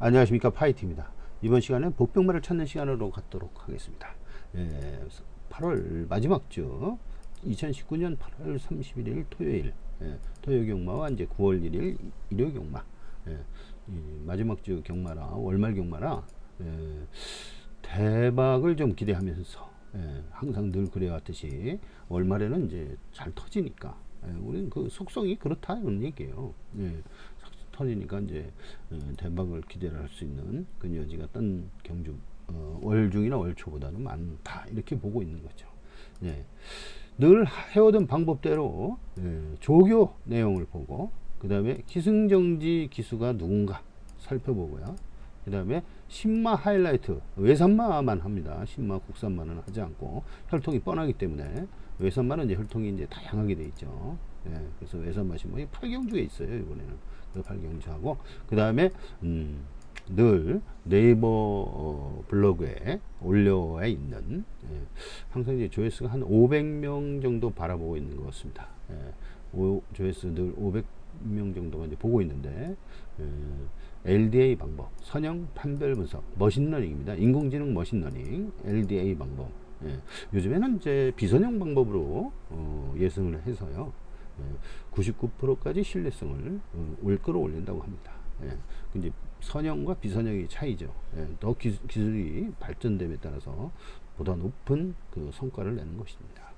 안녕하십니까, 파이트입니다. 이번 시간은 복병말을 찾는 시간으로 갖도록 하겠습니다. 8월 마지막 주 2019년 8월 31일 토요일, 토요 경마와 이제 9월 1일 일요 경마, 마지막 주 경마라 월말 경마라 대박을 좀 기대하면서, 항상 늘 그래왔듯이 월말에는 이제 잘 터지니까, 우리는 그 속성이 그렇다 이런 얘기예요. 터지니까 이제 대박을 기대를 할 수 있는 그 여지가 딴 경주 월중이나 월초보다는 많다 이렇게 보고 있는 거죠. 늘 해오던 방법대로 조교 내용을 보고, 그 다음에 기승정지 기수가 누군가 살펴보고요. 그 다음에 신마 하이라이트, 외산마만 합니다. 신마 국산마는 하지 않고, 혈통이 뻔하기 때문에. 외산마는 이제 혈통이 이제 다양하게 돼 있죠. 그래서 외산마 신마이 8경주에 있어요. 이번에는 그 8경주하고, 그 다음에 늘 네이버 블로그에 올려와 있는, 항상 이제 조회수가 한 500명 정도 바라보고 있는 것 같습니다. 조회수 늘 500명 정도가 이제 보고 있는데, LDA 방법, 선형 판별 분석, 머신러닝입니다. 인공지능 머신러닝, LDA 방법. 요즘에는 이제 비선형 방법으로 예상을 해서요, 99%까지 신뢰성을 끌어올린다고 합니다. 이제 선형과 비선형의 차이죠. 더 기술이 발전됨에 따라서 보다 높은 그 성과를 내는 것입니다.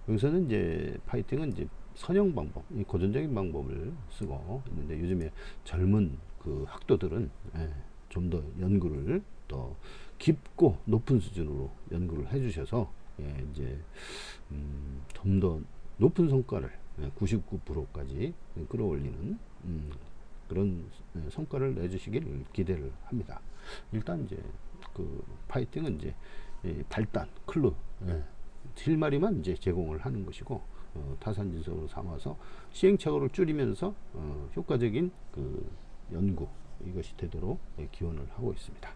여기서는 이제 파이팅은 이제 선형 방법, 고전적인 방법을 쓰고 있는데, 요즘에 젊은 그 학도들은 좀 더 연구를 더 깊고 높은 수준으로 연구를 해주셔서, 이제 좀 더 높은 성과를 99%까지 끌어올리는 그런 성과를 내주시길 기대를 합니다. 일단 이제 그 파이팅은 이제 발단, 클루, 실마리만 이제 제공을 하는 것이고, 타산 진석으로 삼아서 시행착오를 줄이면서 효과적인 그 연구, 이것이 되도록 기원을 하고 있습니다.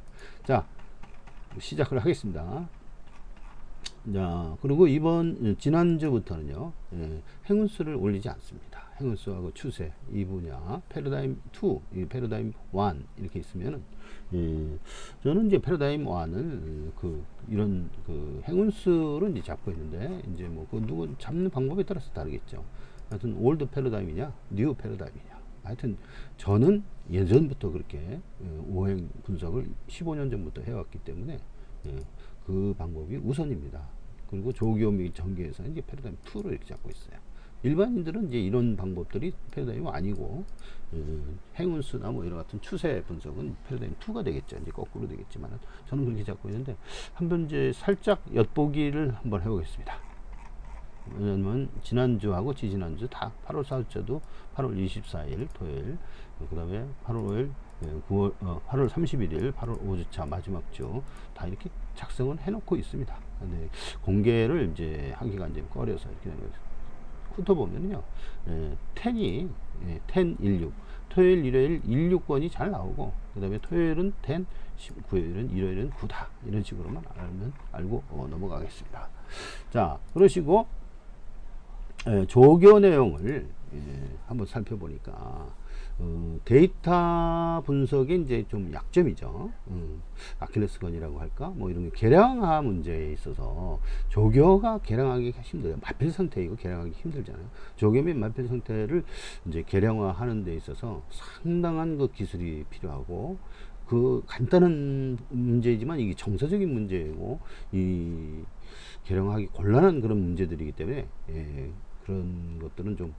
자, 시작을 하겠습니다. 자, 그리고 지난주부터는요, 행운수를 올리지 않습니다. 행운수하고 추세, 이 분야, 패러다임 2, 패러다임 1, 이렇게 있으면은, 저는 이제 패러다임 1을, 이런, 행운수를 이제 잡고 있는데, 이제 뭐, 누구 잡는 방법에 따라서 다르겠죠. 하여튼, 올드 패러다임이냐, 뉴 패러다임이냐. 하여튼, 저는 예전부터 그렇게, 오행 분석을 15년 전부터 해왔기 때문에, 그 방법이 우선입니다. 그리고 조교 및 전개에서는 이제 패러다임 2로 이렇게 잡고 있어요. 일반인들은 이제 이런 방법들이 패러다임이 아니고, 행운수나 뭐 이런 같은 추세 분석은 패러다임 2가 되겠죠. 이제 거꾸로 되겠지만, 저는 그렇게 잡고 있는데, 한번 이제 살짝 엿보기를 한번 해보겠습니다. 왜냐면, 지난주하고 지지난주 다 8월 4주차도 8월 24일 토요일, 그 다음에 8월 5일 8월 31일 8월 5주차 마지막 주 다 이렇게 작성을 해놓고 있습니다. 근데 공개를 이제 하기가 이제 꺼려서 이렇게 훑어보면요, 10이 10, 16, 토요일, 일요일 16번이 잘 나오고, 그 다음에 토요일은 10, 19일은 일요일은 9다, 이런 식으로만 알고 넘어가겠습니다. 자, 그러시고 조교 내용을 한번 살펴보니까, 데이터 분석의 이제 좀 약점이죠. 아킬레스건이라고 할까? 뭐 이런 게 계량화 문제에 있어서 조교가 계량하기가 힘들어요. 마필 상태이고 계량하기 힘들잖아요. 조교 및 마필 상태를 이제 계량화 하는 데 있어서 상당한 그 기술이 필요하고, 그 간단한 문제이지만 이게 정서적인 문제이고, 이 계량하기 곤란한 그런 문제들이기 때문에, 그런 것들은 좀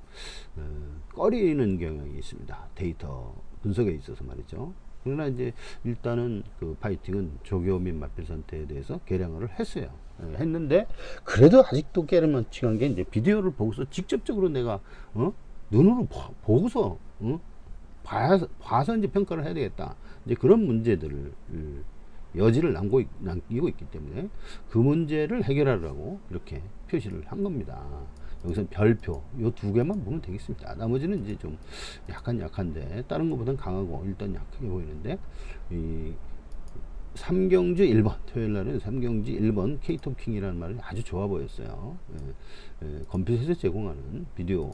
꺼리는 경향이 있습니다. 데이터 분석에 있어서 말이죠. 그러나 이제 일단은 그 파이팅은 조교 및 마필 상태에 대해서 계량을 했어요. 했는데 그래도 아직도 깨름직한 게, 이제 비디오를 보고서 직접적으로 내가 눈으로 보고서 봐서 이제 평가를 해야 되겠다. 이제 그런 문제들을 여지를 남기고 있기 때문에 그 문제를 해결하려고 이렇게 표시를 한 겁니다. 여기서 별표 요 두 개만 보면 되겠습니다. 나머지는 이제 좀 약한데, 다른 것보다는 강하고 일단 약하게 보이는데, 이 3경주 1번 토요일 날은 3경주 1번 케이톱 킹이라는 말이 아주 좋아 보였어요. 컴퓨터에서 제공하는 비디오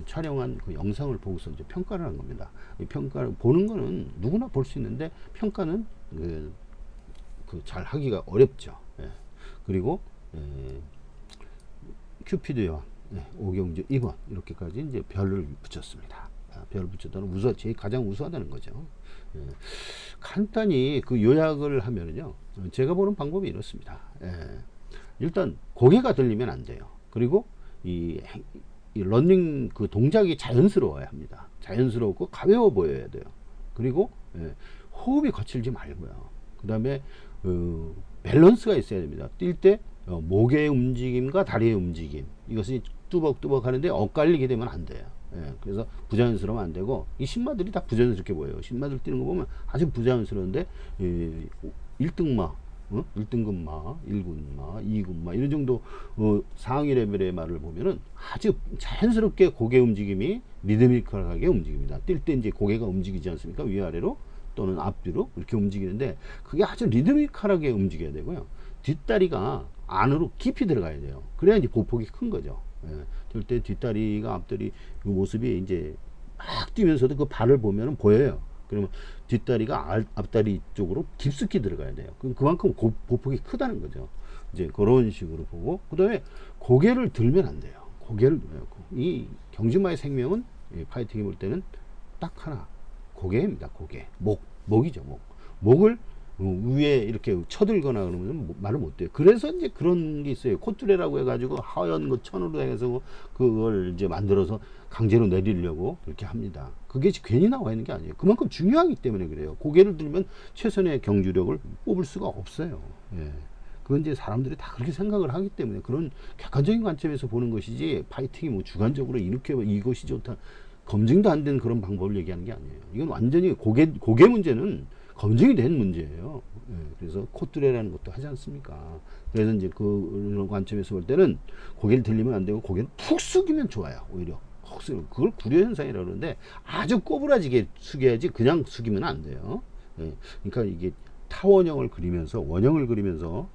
촬영한 그 영상을 보고서 이제 평가를 한 겁니다. 이 평가를 보는 거는 누구나 볼 수 있는데 평가는 잘 하기가 어렵죠. 예. 그리고 큐피드 여왕, 오경주 2번 이렇게까지 이제 별을 붙였습니다. 별을 붙였다는 제일 가장 우수하다는 거죠. 예. 간단히 그 요약을 하면은요, 제가 보는 방법이 이렇습니다. 일단 고개가 들리면 안 돼요. 그리고 이 러닝 그 동작이 자연스러워야 합니다. 자연스럽고 가벼워 보여야 돼요. 그리고 호흡이 거칠지 말고요. 그 다음에 밸런스가 있어야 됩니다. 뛸 때 목의 움직임과 다리의 움직임, 이것이 뚜벅뚜벅 하는데 엇갈리게 되면 안 돼요. 그래서 부자연스러우면 안 되고, 이 신마들이 다 부자연스럽게 보여요. 신마들 뛰는 거 보면 아주 부자연스러운데 1등마, 1등급마, 1군마, 2군마 이런 정도 상위 레벨의 말을 보면은 아주 자연스럽게 고개 움직임이 리드미컬하게 움직입니다. 뛸 때 이제 고개가 움직이지 않습니까? 위아래로 또는 앞뒤로 이렇게 움직이는데, 그게 아주 리드미컬하게 움직여야 되고요. 뒷다리가 안으로 깊이 들어가야 돼요. 그래야 이제 보폭이 큰 거죠. 뛸 때 뒷다리가 앞다리 그 모습이 이제 막 뛰면서도 그 발을 보면은 보여요. 그러면 뒷다리가 앞다리 쪽으로 깊숙이 들어가야 돼요. 그만큼 보폭이 크다는 거죠. 이제 그런 식으로 보고, 그 다음에 고개를 들면 안 돼요. 고개를 들어요. 이 경주마의 생명은 파이팅이 볼 때는 딱 하나, 고개입니다. 고개. 목이죠. 목을 위에 이렇게 쳐들거나 그러면 말을 못 돼요. 그래서 이제 그런 게 있어요. 코뚜레라고 해가지고 하얀 거 천으로 해서 그걸 이제 만들어서 강제로 내리려고 그렇게 합니다. 그게 괜히 나와 있는 게 아니에요. 그만큼 중요하기 때문에 그래요. 고개를 들면 최선의 경주력을 뽑을 수가 없어요. 그건 이제 사람들이 다 그렇게 생각을 하기 때문에 그런 객관적인 관점에서 보는 것이지, 파이팅이 뭐 주관적으로 이렇게 이것이 좋다, 검증도 안 된 그런 방법을 얘기하는 게 아니에요. 이건 완전히 고개 문제는 검증이 된 문제예요. 그래서 코뚜레라는 것도 하지 않습니까? 그래서 이제 그런 관점에서 볼 때는 고개를 들리면 안 되고, 고개를 푹 숙이면 좋아요. 오히려 푹 숙이면, 그걸 구려현상이라고 그러는데 아주 꼬부라지게 숙여야지 그냥 숙이면 안 돼요. 그러니까 이게 타원형을 그리면서, 원형을 그리면서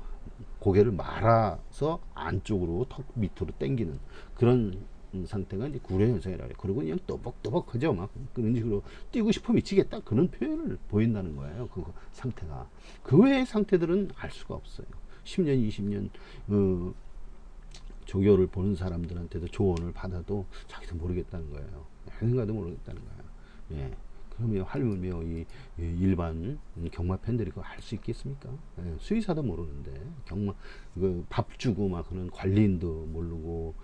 고개를 말아서 안쪽으로 턱 밑으로 당기는 그런 상태가 이제 구려 현상이라 그래요. 그리고 그냥 또벅또벅하죠. 막 그런 식으로 뛰고 싶어 미치겠다, 그런 표현을 보인다는 거예요. 그 상태가. 그 외의 상태들은 알 수가 없어요. 10년 20년 조교를 보는 사람들한테도 조언을 받아도 자기도 모르겠다는 거예요. 생각도 모르겠다는 거예요. 그러면 하물며 이 일반 경마 팬들이 그거 할 수 있겠습니까? 수의사도 모르는데, 경마 밥 주고 막 그런 관리인도 모르고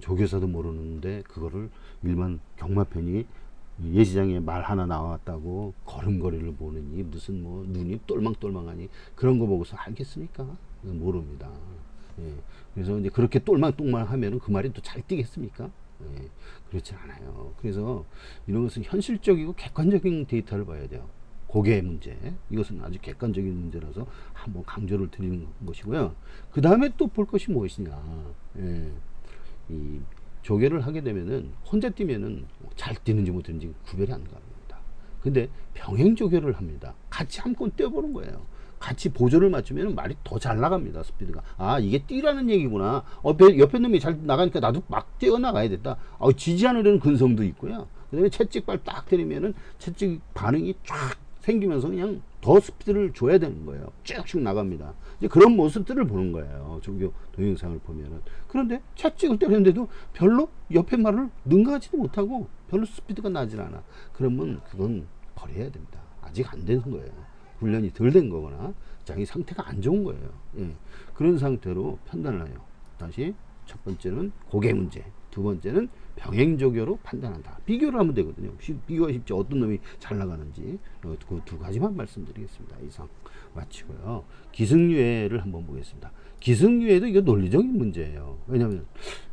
조교사도 모르는데, 그거를 일반 경마 팬이 예시장에 말 하나 나왔다고 걸음걸이를 보느니 무슨 뭐 눈이 똘망똘망하니 그런 거 보고서 알겠습니까? 모릅니다. 그래서 이제 그렇게 똘망똘망하면 그 말이 또 잘 뛰겠습니까? 그렇지 않아요. 그래서 이런 것은 현실적이고 객관적인 데이터를 봐야 돼요. 고개 문제, 이것은 아주 객관적인 문제라서 한번 강조를 드리는 것이고요. 그 다음에 또 볼 것이 무엇이냐, 이 조교를 하게 되면은 혼자 뛰면은 잘 뛰는지 못 뛰는지 구별이 안 갑니다. 근데 병행 조교를 합니다. 같이 한번 뛰어보는 거예요. 같이 보조를 맞추면 말이 더 잘 나갑니다. 스피드가. 아, 이게 뛰라는 얘기구나. 옆에 놈이 잘 나가니까 나도 막 뛰어나가야 됐다. 지지 않으려는 근성도 있고요. 그 다음에 채찍발 딱 때리면은 채찍 반응이 쫙 생기면서 그냥 더 스피드를 줘야 되는 거예요. 쭉쭉 나갑니다. 이제 그런 모습들을 보는 거예요. 조교 동영상을 보면은. 그런데 채찍을 때렸는데도 별로 옆에 말을 능가하지도 못하고 별로 스피드가 나질 않아. 그러면 그건 버려야 됩니다. 아직 안 되는 거예요. 훈련이 덜 된 거거나 자기 상태가 안 좋은 거예요. 그런 상태로 판단을 해요. 다시 첫 번째는 고개 문제, 두 번째는 병행조교로 판단한다. 비교를 하면 되거든요. 비교가 쉽죠. 어떤 놈이 잘 나가는지. 그 두 가지만 말씀드리겠습니다. 이상 마치고요. 기승유예를 한번 보겠습니다. 기승유예도 이거 논리적인 문제예요. 왜냐하면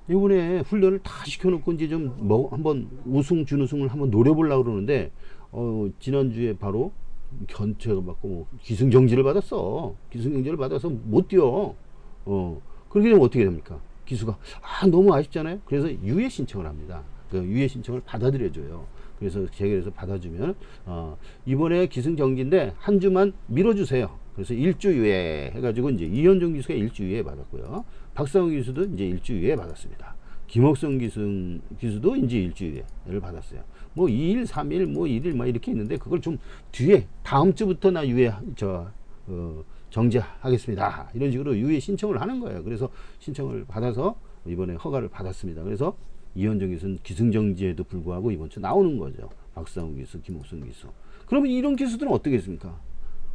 이번에 훈련을 다 시켜놓고 이제 좀 한번 우승 준우승을 한번 노려보려고 그러는데 지난주에 바로 견책을 받고 기승정지를 받았어. 기승정지를 받아서 못 뛰어. 그렇게 되면 어떻게 됩니까? 기수가 너무 아쉽잖아요. 그래서 유예 신청을 합니다. 그 유예 신청을 받아들여줘요. 그래서 재결해서 받아주면 이번에 기승정지인데 한 주만 밀어주세요. 그래서 일주 유예 해가지고 이제 이현종 기수가 일주 유예 받았고요. 박상우 기수도 이제 일주 유예 받았습니다. 김옥성 기수도 이제 일주일을 받았어요. 뭐 2일, 3일, 뭐 1일 뭐 이렇게 있는데 그걸 좀 뒤에 다음 주부터 나 유예 정지하겠습니다. 이런 식으로 유예 신청을 하는 거예요. 그래서 신청을 받아서 이번에 허가를 받았습니다. 그래서 이현정 기수는 기승정지에도 불구하고 이번 주 나오는 거죠. 박상우 기수, 김옥성 기수. 그러면 이런 기수들은 어떻게 했습니까?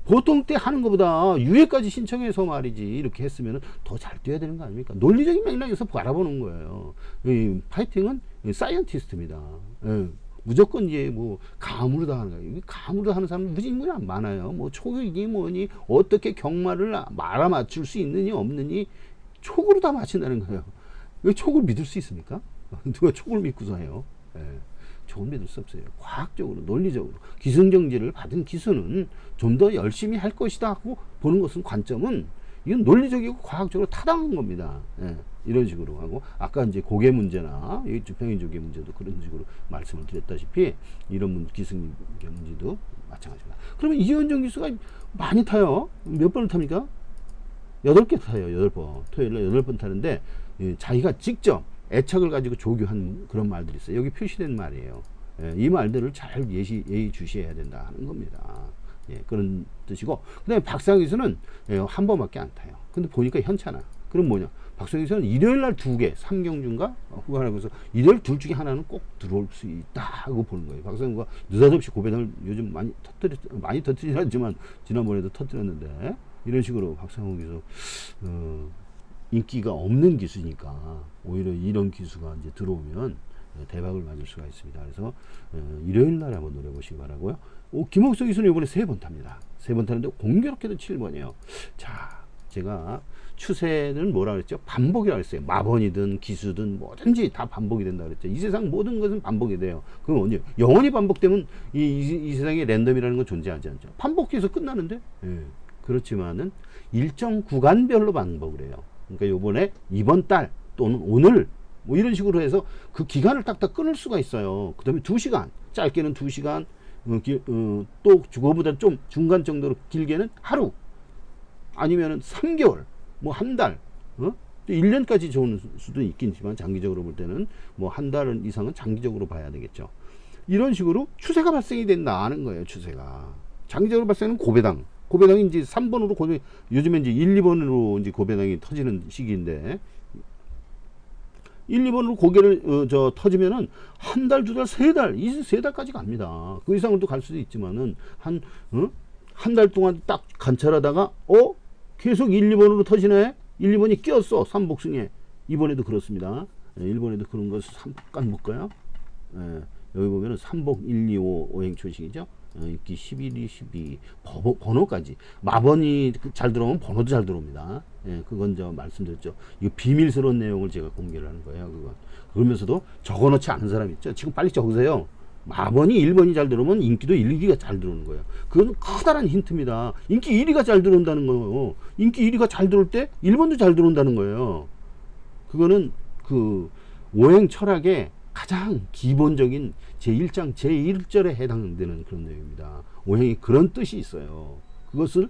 보통 때 하는 것보다 유예까지 신청해서 말이지 이렇게 했으면 더 잘 뛰어야 되는 거 아닙니까? 논리적인 맥락에서 바라보는 거예요. 이 파이팅은 사이언티스트입니다. 예. 무조건 이제 뭐 감으로 다 하는 거예요. 감으로 하는 사람은 무지무지 많아요. 뭐 초격이니 뭐니 어떻게 경마를 말아맞출 수 있느니 없느니 촉으로 다 맞춘다는 거예요. 왜 촉을 믿을 수 있습니까? 누가 촉을 믿고서 해요? 예. 촉을 믿을 수 없어요. 과학적으로 논리적으로 기승정지를 받은 기수는 좀 더 열심히 할 것이다 하고 보는 것은 관점은 이건 논리적이고 과학적으로 타당한 겁니다. 예. 이런 식으로 하고 아까 이제 고개 문제나 주평인 조개 문제도 그런 식으로 말씀을 드렸다시피 이런 기승 문제도 마찬가지입니다. 그러면 이현정 기수가 많이 타요. 몇 번을 탑니까? 8개 타요. 8번. 토요일에 8번 타는데 자기가 직접 애착을 가지고 조교한 그런 말들이 있어요. 여기 표시된 말이에요. 예, 이 말들을 잘 예의주시해야 된다 하는 겁니다. 예, 그런 뜻이고 그 다음에 박상우 기수는 한 번밖에 안 타요. 근데 보니까 현찮아. 그럼 뭐냐? 박상우 기수는 일요일날 2개 3경주인가 후반하고 해서 일요일 둘 중에 하나는 꼭 들어올 수 있다 하고 보는 거예요. 박상우가 느닷없이 고배당을 요즘 많이 터뜨리진 않지만 지난번에도 터뜨렸는데 이런 식으로 박상우 기수 인기가 없는 기수니까 오히려 이런 기수가 이제 들어오면 대박을 맞을 수가 있습니다. 그래서 일요일 날 한번 노려보시기 바라고요. 김옥성 기수는 이번에 3번 탑니다. 3번 타는데 공교롭게도 7번이에요. 자, 제가 추세는 뭐라 그랬죠? 반복이라고 했어요. 마번이든 기수든 뭐든지 다 반복이 된다 그랬죠. 이 세상 모든 것은 반복이 돼요. 그럼 언제 영원히 반복되면 이 세상에 랜덤이라는 건 존재하지 않죠. 반복해서 끝나는데 예. 그렇지만은 일정 구간별로 반복을 해요. 그러니까 요번에 이번 달 또는 오늘 뭐 이런 식으로 해서 그 기간을 딱딱 끊을 수가 있어요. 그 다음에 2시간 짧게는 2시간 또 그거보다 좀 중간 정도로 길게는 하루 아니면은 3개월 뭐 한 달 1년까지 좋은 수도 있긴 있지만 장기적으로 볼 때는 뭐 한 달 이상은 장기적으로 봐야 되겠죠. 이런 식으로 추세가 발생이 된다는 거예요. 추세가 장기적으로 발생하는 고배당이 이제 3번으로 요즘에 이제 1, 2번으로 이제 고배당이 터지는 시기인데 1, 2번으로 고개를 터지면은 한 달, 2달, 3달, 이제 3달까지 갑니다. 그 이상으로도 갈 수도 있지만은 한 달 동안 딱 관찰하다가 계속 1, 2번으로 터지네. 1, 2번이 끼었어. 삼복승에. 이번에도 그렇습니다. 일본에도 그런 거 잠깐 볼까요? 여기 보면은 삼복 1, 2, 5 오행 초식이죠. 인기 11, 12 번호까지 마번이 잘 들어오면 번호도 잘 들어옵니다. 예, 그건 저 말씀드렸죠. 이 비밀스러운 내용을 제가 공개를 하는 거예요. 그건 그러면서도 적어놓지 않은 사람 있죠. 지금 빨리 적으세요. 마번이 1번이 잘 들어오면 인기도 1, 2가 잘 들어오는 거예요. 그건 커다란 힌트입니다. 인기 1위가 잘 들어온다는 거예요. 인기 1위가 잘 들어올 때 1번도 잘 들어온다는 거예요. 그거는 그 오행 철학의 가장 기본적인 제1장 제1절에 해당되는 그런 내용입니다. 오행이 그런 뜻이 있어요. 그것을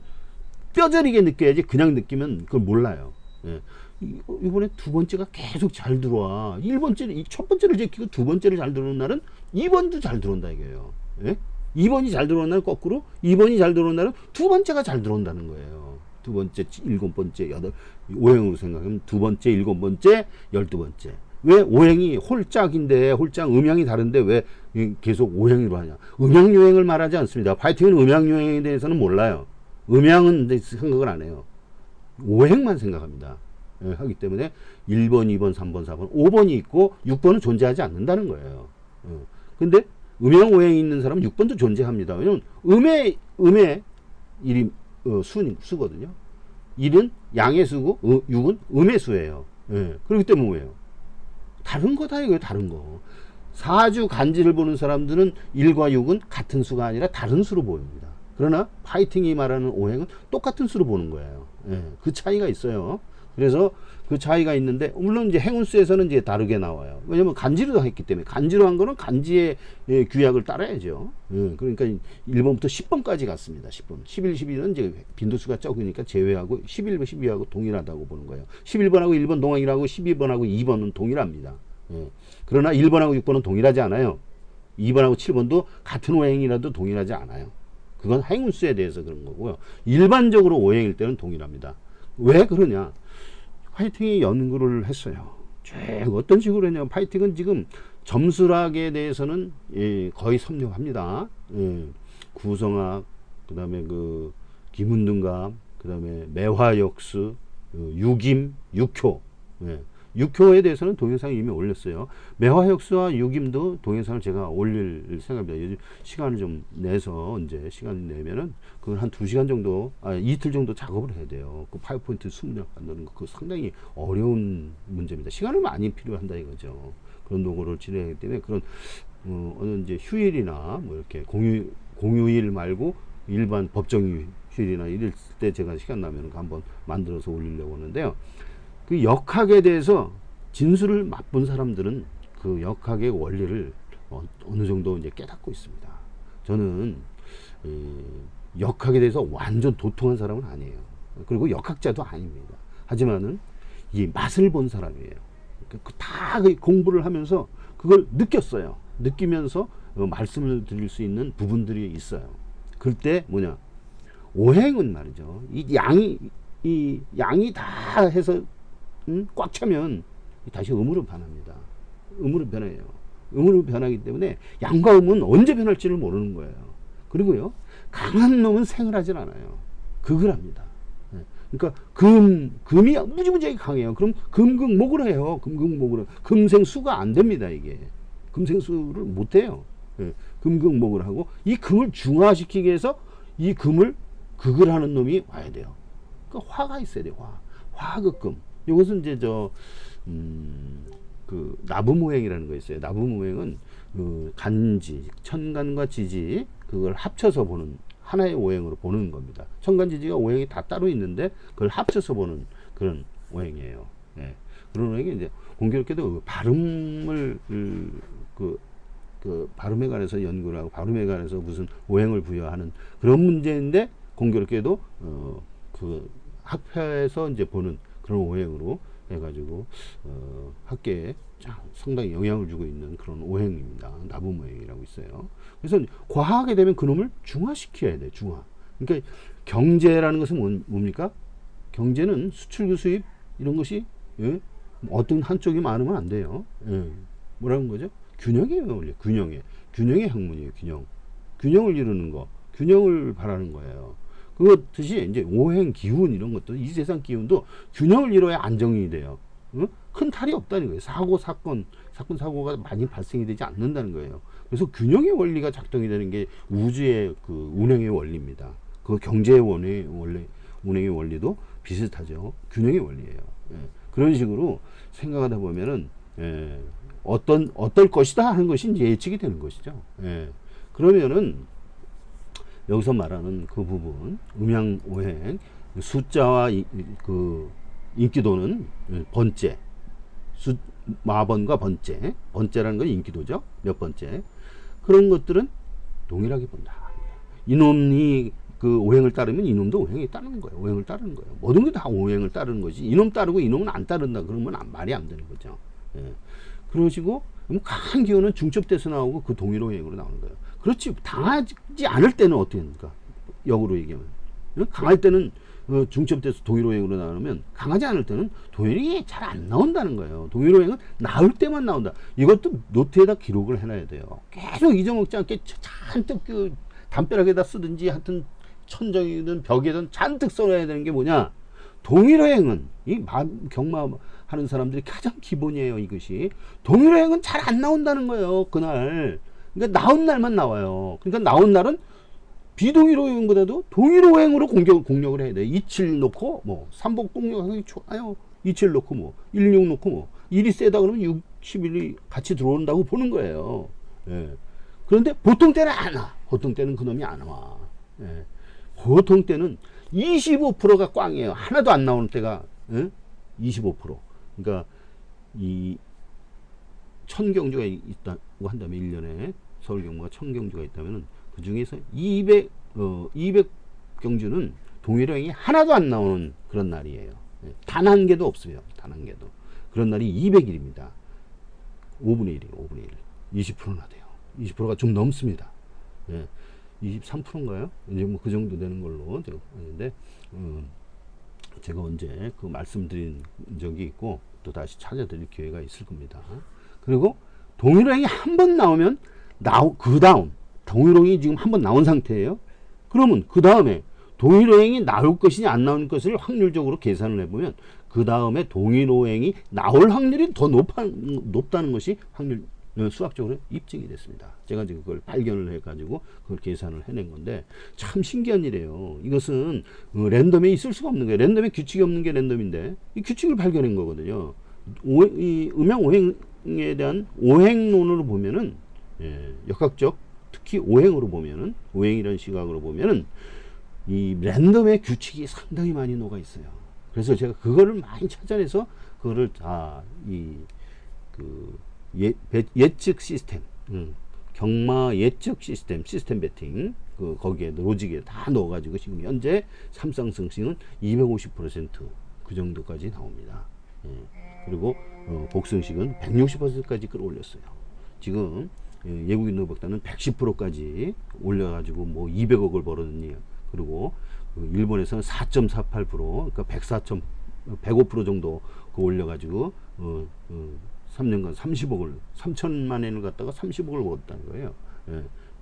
뼈저리게 느껴야지 그냥 느끼면 그걸 몰라요. 예. 이번에 2번째가 계속 잘 들어와. 1번째를 첫 번째를 제끼고 2번째를 잘 들어오는 날은 2번도 잘 들어온다 이거예요. 예? 2번이 잘 들어오는 날은 거꾸로 2번이 잘 들어오는 날은 2번째가 잘 들어온다는 거예요. 2번째, 7번째, 오행으로 생각하면 2번째, 7번째, 12번째. 왜 오행이 홀짝인데 홀짝 음양이 다른데 왜 계속 오행으로 하냐? 음양요행을 말하지 않습니다. 파이팅은 음양요행에 대해서는 몰라요. 음양은 생각을 안 해요. 오행만 생각합니다. 예, 하기 때문에 1번, 2번, 3번, 4번, 5번이 있고 6번은 존재하지 않는다는 거예요. 근데 음양 오행이 있는 사람은 6번도 존재합니다. 왜냐면 음의 일이 수거든요. 1은 양의 수고 6은 음의 수예요. 예, 그렇기 때문에 뭐예요? 다른 거다 이거예요. 다른 거. 사주 간지를 보는 사람들은 1과 6은 같은 수가 아니라 다른 수로 보입니다. 그러나 파이팅이 말하는 오행은 똑같은 수로 보는 거예요. 예, 그 차이가 있어요. 그래서 그 차이가 있는데 물론 이제 행운수에서는 이제 다르게 나와요. 왜냐면 간지로 했기 때문에 간지로 한 거는 간지의 규약을 따라야죠. 예, 그러니까 1번부터 10번까지 갔습니다. 10번. 11, 12는 이제 빈도수가 적으니까 제외하고 11, 12하고 동일하다고 보는 거예요. 11번하고 1번 동일하고 12번하고 2번은 동일합니다. 예. 그러나 1번하고 6번은 동일하지 않아요. 2번하고 7번도 같은 오행이라도 동일하지 않아요. 그건 행운수에 대해서 그런 거고요. 일반적으로 오행일 때는 동일합니다. 왜 그러냐? 화이팅이 연구를 했어요. 쭉 어떤 식으로 했냐면, 파이팅은 지금 점수학에 대해서는 예, 거의 섭렵합니다. 예. 구성학, 그 다음에 그 기문등갑, 그 다음에 매화역수, 육임, 육효. 예. 육효에 대해서는 동영상을 이미 올렸어요. 매화역수와 육임도 동영상을 제가 올릴 생각입니다. 요즘 시간을 좀 내서 이제 시간 내면은 그걸 한 2시간 정도, 이틀 정도 작업을 해야 돼요. 그 파워포인트 20명 만드는 거, 그거 상당히 어려운 문제입니다. 시간을 많이 필요한다 이거죠. 그런 노고를 진행하기 때문에 그런 어느 이제 휴일이나 뭐 이렇게 공휴일 말고 일반 법정 휴일이나 이럴 때 제가 시간 나면 한번 만들어서 올리려고 하는데요. 그 역학에 대해서 진술을 맛본 사람들은 그 역학의 원리를 어느 정도 이제 깨닫고 있습니다. 저는 역학에 대해서 완전 도통한 사람은 아니에요. 그리고 역학자도 아닙니다. 하지만은 이 맛을 본 사람이에요. 다 공부를 하면서 그걸 느꼈어요. 느끼면서 말씀을 드릴 수 있는 부분들이 있어요. 그때 뭐냐, 오행은 말이죠. 이 양이 다 해서 꽉 차면 다시 음으로 변합니다. 음으로 변해요. 음으로 변하기 때문에 양과 음은 언제 변할지를 모르는 거예요. 그리고요, 강한 놈은 생을 하질 않아요. 극을 합니다. 그러니까 금이 무지무지하게 강해요. 그럼 금극목을 해요. 금극목을. 금생수가 안 됩니다. 이게 금생수를 못 해요. 금극목을 하고, 이 금을 중화시키기 위해서 이 금을 극을 하는 놈이 와야 돼요. 그러니까 화가 있어야 돼요. 화극금. 이것은 이제 그 나부무행이라는 거 있어요. 나부무행은 간지, 천간과 지지, 그걸 합쳐서 보는 하나의 오행으로 보는 겁니다. 천간지지가 오행이 다 따로 있는데 그걸 합쳐서 보는 그런 오행이에요. 예. 그런 오행이 이제 공교롭게도 발음을 그 발음에 관해서 연구를 하고 발음에 관해서 무슨 오행을 부여하는 그런 문제인데, 공교롭게도 그 학회에서 이제 보는 그런 오행으로 해가지고 학계에 상당히 영향을 주고 있는 그런 오행입니다. 나부모행이라고 있어요. 그래서 과하게 되면 그놈을 중화시켜야 돼. 중화. 그러니까 경제라는 것은 뭡니까? 경제는 수출구 수입 이런 것이, 예? 어떤 한쪽이 많으면 안 돼요. 예. 뭐라는 거죠? 균형이에요. 원래 균형의 학문이에요. 균형을 이루는 거, 균형을 바라는 거예요. 그것듯이 이제 오행 기운 이런 것도, 이 세상 기운도 균형을 이뤄야 안정이 돼요. 큰 탈이 없다는 거예요. 사고가 많이 발생이 되지 않는다는 거예요. 그래서 균형의 원리가 작동이 되는 게 우주의 그 운행의 원리입니다. 그 경제의 운행의 원리도 비슷하죠. 균형의 원리예요. 예. 그런 식으로 생각하다 보면은, 예, 어떨 것이다 하는 것이 이제 예측이 되는 것이죠. 예. 그러면은 여기서 말하는 그 부분, 음양오행, 숫자와 그 인기도는 번째, 마번과 번째라는 건 인기도죠. 몇 번째. 그런 것들은 동일하게 본다. 이놈이 그 오행을 따르면 이놈도 오행이 따르는 거예요. 오행을 따르는 거예요. 모든 게 다 오행을 따르는 거지. 이놈 따르고 이놈은 안 따른다 그러면 말이 안 되는 거죠. 예. 그러시고 강한 기운은 중첩돼서 나오고 그 동일오행으로 나오는 거예요. 그렇지, 당하지 않을 때는 어떻게 됩니까? 역으로 얘기하면 강할 때는 중첩돼서 동일오행으로 나오면, 강하지 않을 때는 동일오행이 잘 안 나온다는 거예요. 동일오행은 나올 때만 나온다. 이것도 노트에다 기록을 해놔야 돼요. 계속 잊어먹지 않게 잔뜩 그 담벼락에다 쓰든지 하여튼 천정이든 벽에든 잔뜩 써놔야 되는 게 뭐냐, 동일오행은 이 경마하는 사람들이 가장 기본이에요. 이것이 동일오행은 잘 안 나온다는 거예요. 그날, 그러니까 나온 날만 나와요. 그러니까 나온 날은 비동일오행보다도 동일오행으로 공략을 해야 돼. 27 놓고 뭐 삼복 공략하기 좋아요. 27 놓고 뭐 16 놓고 뭐 1이 세다 그러면 61이 같이 들어온다고 보는 거예요. 예. 그런데 보통 때는 안 와. 보통 때는 그놈이 안 와. 예. 보통 때는 25%가 꽝이에요. 하나도 안 나오는 때가, 예? 25%. 그러니까 이 1000경주가 있다고 한다면, 1년에 서울 경마가 1000경주가 있다면 그 중에서 200경주는 동일오행이 하나도 안 나오는 그런 날이에요. 단 한 개도 없어요. 단 한 개도. 그런 날이 200일입니다. 5분의 1이에요. 5분의 1. 20%나 돼요. 20%가 좀 넘습니다. 예. 23%인가요? 이제 뭐 그 정도 되는 걸로 제가 봤는데, 제가 언제 그 말씀드린 적이 있고, 또 다시 찾아드릴 기회가 있을 겁니다. 그리고 동일행이 한 번 나오면, 그 다음, 동일행이 지금 한 번 나온 상태예요. 그러면 그 다음에 동일오행이 나올 것이냐 안 나올 것을 확률적으로 계산을 해보면 그 다음에 동일오행이 나올 확률이 더 높다는 것이 확률 수학적으로 입증이 됐습니다. 제가 지금 그걸 발견을 해가지고 그걸 계산을 해낸 건데 참 신기한 일이에요. 이것은 랜덤에 있을 수가 없는 거예요. 랜덤에 규칙이 없는 게 랜덤인데 이 규칙을 발견한 거거든요. 이 음양 오행에 대한 오행론으로 보면은 역학적 특히 오행으로 보면은 오행이라는 시각으로 보면은 이 랜덤의 규칙이 상당히 많이 녹아 있어요. 그래서 제가 그거를 많이 찾아내서 그거를 다 예측 시스템, 경마 예측 시스템 배팅 거기에 로직에 다 넣어가지고 지금 현재 삼쌍승식은 250%그 정도까지 나옵니다. 그리고 복승식은 160%까지 끌어올렸어요. 지금 외국인 노박단은 110%까지 올려가지고 뭐 200억을 벌었니. 그리고 일본에서는 4.48% 그러니까 105% 정도 올려가지고 3년간 30억을 3천만 엔을 갖다가 30억을 벌었다는 거예요.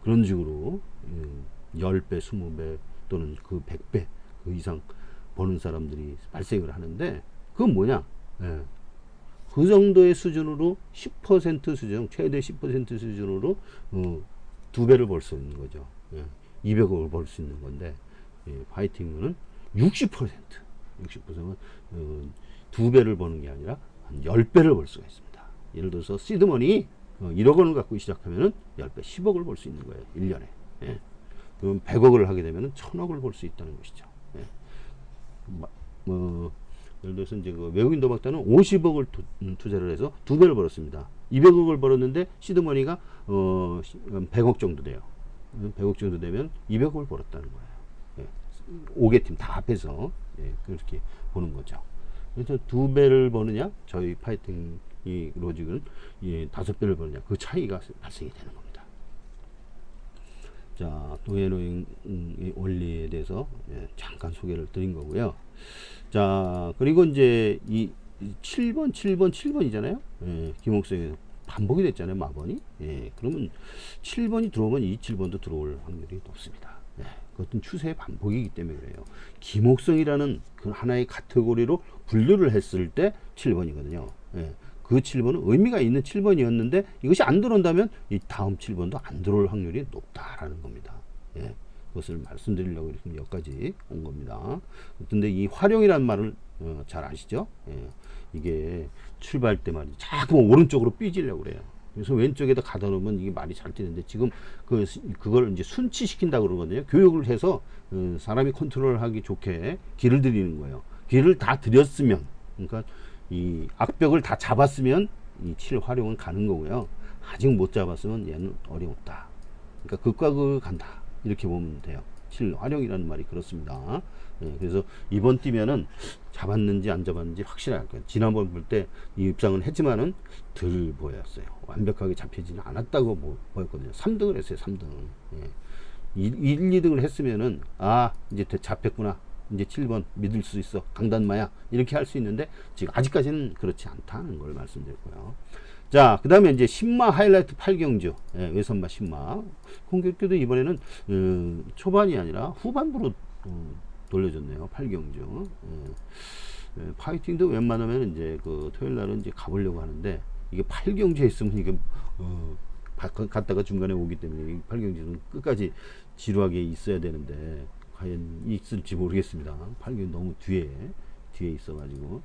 그런 식으로 10배, 20배 또는 그 100배 그 이상 버는 사람들이 발생을 하는데 그건 뭐냐? 그 정도의 수준으로 10% 수준, 최대 10% 수준으로 2배를 벌 수 있는 거죠. 200억을 벌 수 있는 건데 파이팅은 60%는 2배를 버는 게 아니라 한 10배를 벌 수가 있습니다. 예를 들어서 시드머니 1억 원을 갖고 시작하면은 10배 10억을 벌 수 있는 거예요. 1년에. 그럼 100억을 하게 되면은 1000억을 벌 수 있다는 것이죠. 예를 들어서 이제 그 외국인 도박단은 50억을 투자를 해서 2배를 벌었습니다. 200억을 벌었는데 시드머니가 100억 정도 돼요. 100억 정도 되면 200억을 벌었다는 거예요. 5개 팀 다 합해서 그렇게 보는 거죠. 그래서 2배를 버느냐, 저희 파이팅 이 로직은 5배를 버느냐, 그 차이가 발생이 되는 겁니다. 자, 동해로잉 원리에 대해서 잠깐 소개를 드린 거고요. 자, 그리고 이제 이 7번이잖아요. 김옥성에서 반복이 됐잖아요, 마번이. 그러면 7번이 들어오면 이 7번도 들어올 확률이 높습니다. 그것은 추세의 반복이기 때문에 그래요. 김옥성이라는 그 하나의 카테고리로 분류를 했을 때 7번이거든요. 그 7번은 의미가 있는 7번이었는데 이것이 안 들어온다면 이 다음 7번도 안 들어올 확률이 높다라는 겁니다. 그것을 말씀드리려고 이렇게 여기까지 온 겁니다. 근데 이 활용이라는 말을 잘 아시죠? 이게 출발 때 말이죠. 자꾸 오른쪽으로 삐지려고 그래요. 그래서 왼쪽에다 가다 놓으면 이게 말이 잘 되는데 지금 그걸 이제 순치시킨다고 그러거든요. 교육을 해서 사람이 컨트롤하기 좋게 길을 들이는 거예요. 길을 다 들였으면, 그러니까 이 악벽을 다 잡았으면 이 7 활용은 가는 거고요. 아직 못 잡았으면 얘는 어려웠다. 그러니까 극과 극을 간다. 이렇게 보면 돼요. 7 활용이라는 말이 그렇습니다. 그래서 이번 뛰면은 잡았는지 안 잡았는지 확실할 거예요. 지난번 볼 때 이 입장은 했지만은 덜 보였어요. 완벽하게 잡히지는 않았다고 보였거든요. 3등을 했어요. 3등. 1, 2등을 했으면은 이제 잡혔구나. 이제 7번 믿을 수 있어. 강단마야. 이렇게 할 수 있는데 지금 아직까지는 그렇지 않다는 걸 말씀드렸고요. 자, 그 다음에 이제 신마 하이라이트 8경주, 외선마 신마. 공격기도 이번에는 초반이 아니라 후반부로 돌려줬네요. 8경주. 파이팅도 웬만하면 이제 그 토요일 날은 이제 가보려고 하는데 이게 8경주에 있으면 이게 갔다가 중간에 오기 때문에 이 8경주는 끝까지 지루하게 있어야 되는데 과연 있을지 모르겠습니다. 8경주 너무 뒤에 있어가지고.